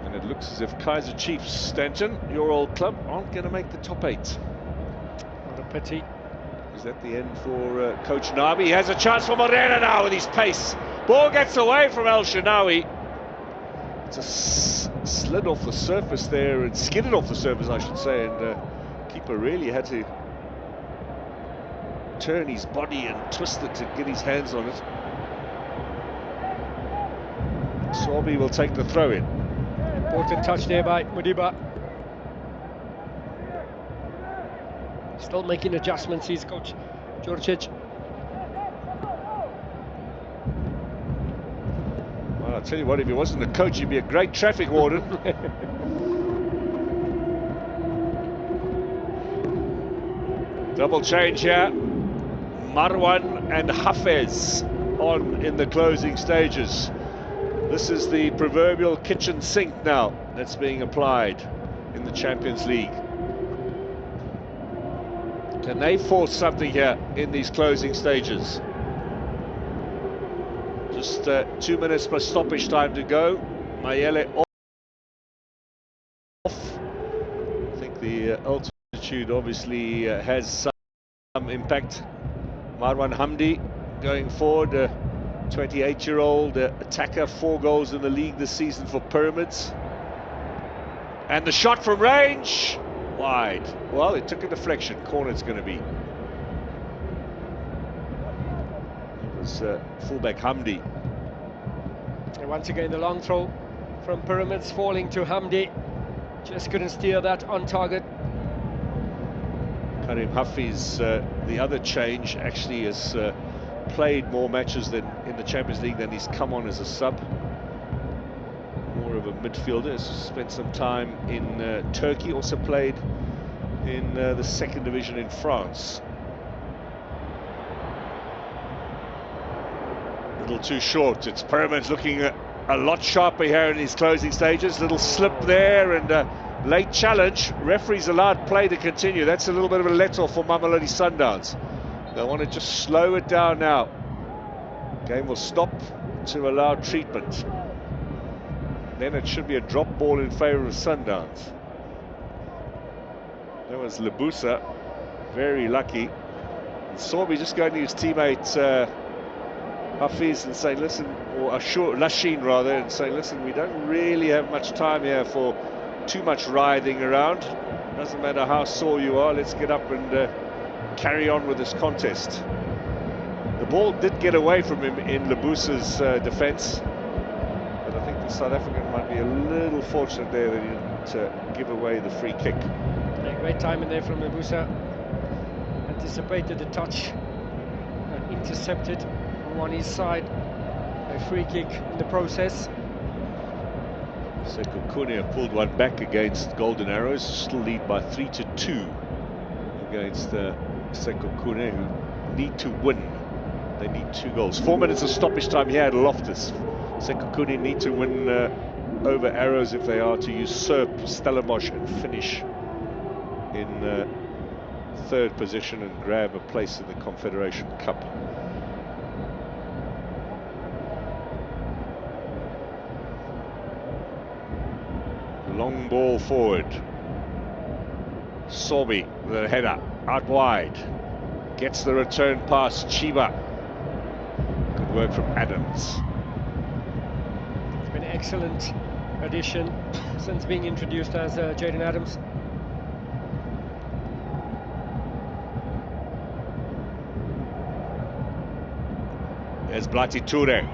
And it looks as if Kaizer Chiefs, Stanton, your old club, aren't going to make the top 8. What a pity. Is that the end for Coach Nabi? He has a chance for Morena now with his pace. Ball gets away from El Shinawi. It's a slid off the surface there, and skidded off the surface, I should say, and keeper really had to turn his body and twist it to get his hands on it. Swabi will take the throw in. Important touch there by Modiba. Still making adjustments, he's coach Djuricic. Well, I'll tell you what, if he wasn't a coach, he'd be a great traffic warden. Double change here. Marwan and Hafez on in the closing stages. This is the proverbial kitchen sink now that's being applied in the Champions League. Can they force something here in these closing stages? Just 2 minutes plus stoppage time to go. Mayele off. I think the altitude obviously has some impact. Marwan Hamdi going forward, 28-year-old attacker, 4 goals in the league this season for Pyramids. And the shot from range, wide. Well, it took a deflection. Corner it's going to be. It was fullback Hamdi. And once again, the long throw from Pyramids falling to Hamdi. Just couldn't steer that on target. Karim Hafiz, the other change, actually has played more matches than in the Champions League than he's come on as a sub. More of a midfielder, has spent some time in Turkey, also played in the second division in France. A little too short. It's Pyramids looking a lot sharper here in his closing stages. Little slip there and late challenge. Referees allowed play to continue. That's a little bit of a let-off for Mamelodi Sundowns. They want to just slow it down now. Game will stop to allow treatment. Then it should be a drop ball in favour of Sundowns. That was Lebusa, very lucky. And Sorby just going to his teammate Hafiz and saying, listen, or Ashur, Lashin rather, and saying, listen, we don't really have much time here for too much writhing around. Doesn't matter how sore you are, let's get up and carry on with this contest. The The ball did get away from him in Lebusa's defence, but I think the South African might be a little fortunate there that he didn't give away the free kick. Yeah, great timing there from Lebusa. Anticipated the touch and intercepted on his side. A free kick in the process. Sekhukhune pulled one back against Golden Arrows, still lead by 3-2 against Sekhukhune, who need to win. They need 2 goals. 4 minutes of stoppage time here at Loftus. Sekhukhune need to win over Arrows if they are to usurp Stellenbosch and finish in 3rd position and grab a place in the Confederation Cup. Long ball forward. Sobi, the header, out wide. Gets the return pass, Chiba. Good work from Adams. It's been an excellent addition since being introduced as Jaden Adams. There's Blati Toure.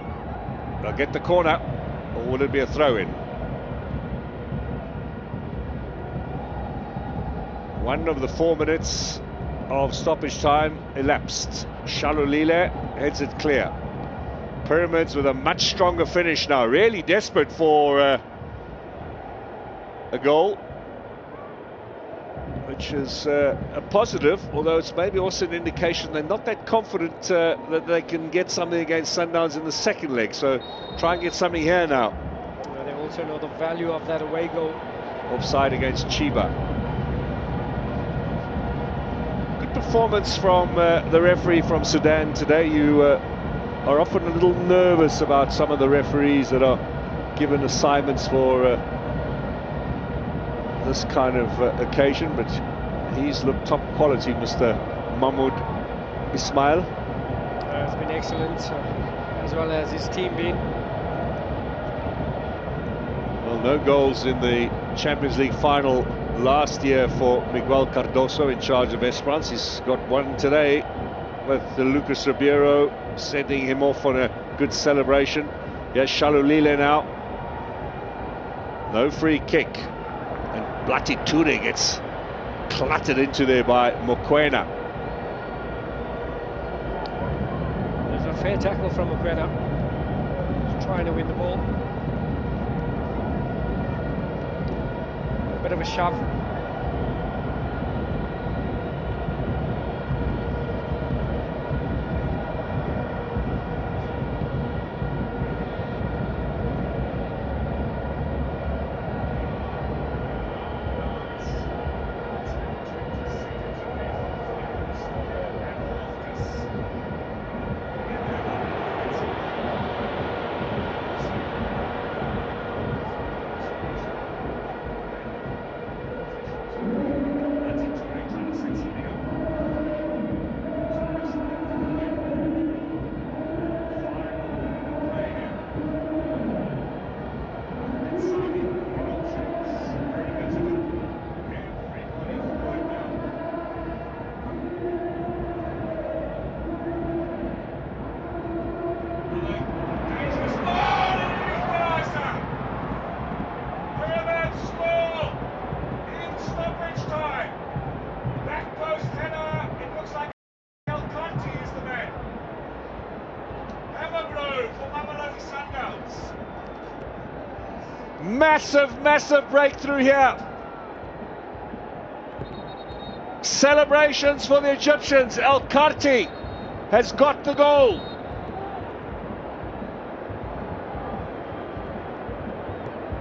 They'll get the corner, or will it be a throw-in? One of the 4 minutes of stoppage time elapsed. Shalulile heads it clear. Pyramids with a much stronger finish now, really desperate for a goal, which is a positive, although it's maybe also an indication they're not that confident that they can get something against Sundowns in the second leg, so try and get something here now. Well, they also know the value of that away goal. Offside against Chiba. Performance from the referee from Sudan today. You are often a little nervous about some of the referees that are given assignments for this kind of occasion, but he's looked top quality, Mr. Mahmoud Ismail. Has been excellent, as well as his team been. Well, no goals in the Champions League final last year for Miguel Cardoso in charge of Esperance. He's got one today with Lucas Ribeiro sending him off on a good celebration. Yes, Shalulile now. No free kick. And Blati Toure gets cluttered into there by Mokoena. There's a fair tackle from Mokoena. He's trying to win the ball. A bit of a shove. Massive breakthrough here. Celebrations for the Egyptians. El Karti has got the goal.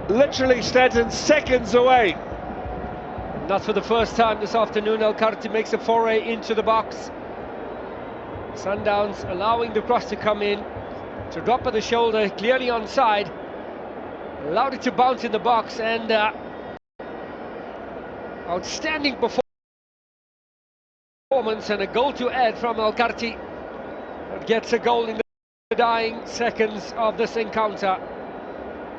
Literally stands in seconds away. Not for the first time this afternoon, El Karti makes a foray into the box. Sundowns allowing the cross to come in, to drop at the shoulder, clearly onside. Allowed it to bounce in the box, and outstanding performance and a goal to add from El Karti. Gets a goal in the dying seconds of this encounter.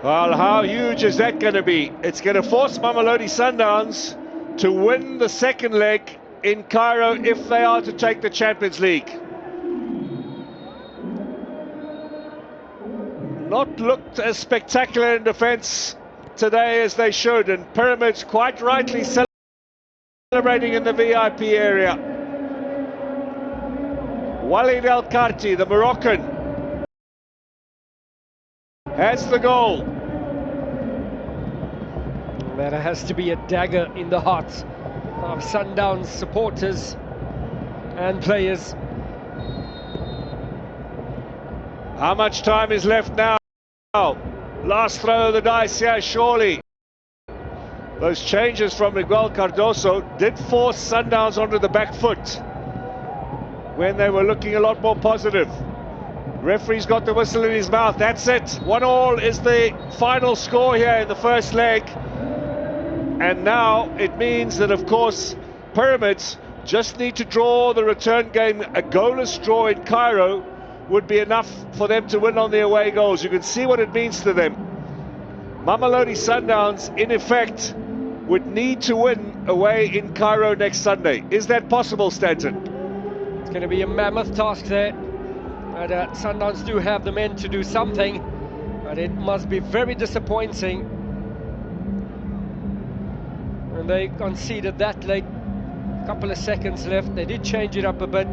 Well, how huge is that going to be? It's going to force Mamelodi Sundowns to win the second leg in Cairo if they are to take the Champions League. not looked as spectacular in defence today as they should, and Pyramids quite rightly celebrating in the VIP area. Walid El Karti, the Moroccan, has the goal. That has to be a dagger in the hearts of Sundowns supporters and players. How much time is left now? Last throw of the dice here, surely. Those changes from Miguel Cardoso did force Sundowns onto the back foot when they were looking a lot more positive. Referee's got the whistle in his mouth. That's it. 1-1 is the final score here in the first leg. And now it means that, of course, Pyramids just need to draw the return game. A goalless draw in Cairo would be enough for them to win on the away goals. You can see what it means to them. Mamelodi Sundowns, in effect, would need to win away in Cairo next Sunday. Is that possible, Stanton? It's going to be a mammoth task there. But Sundowns do have the men to do something, but it must be very disappointing. And they conceded that late. A couple of seconds left. They did change it up a bit.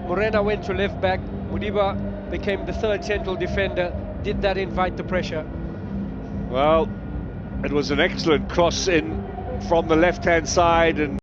Morena went to left back. Mudiba became the third central defender. Did that invite the pressure? Well, it was an excellent cross in from the left-hand side, and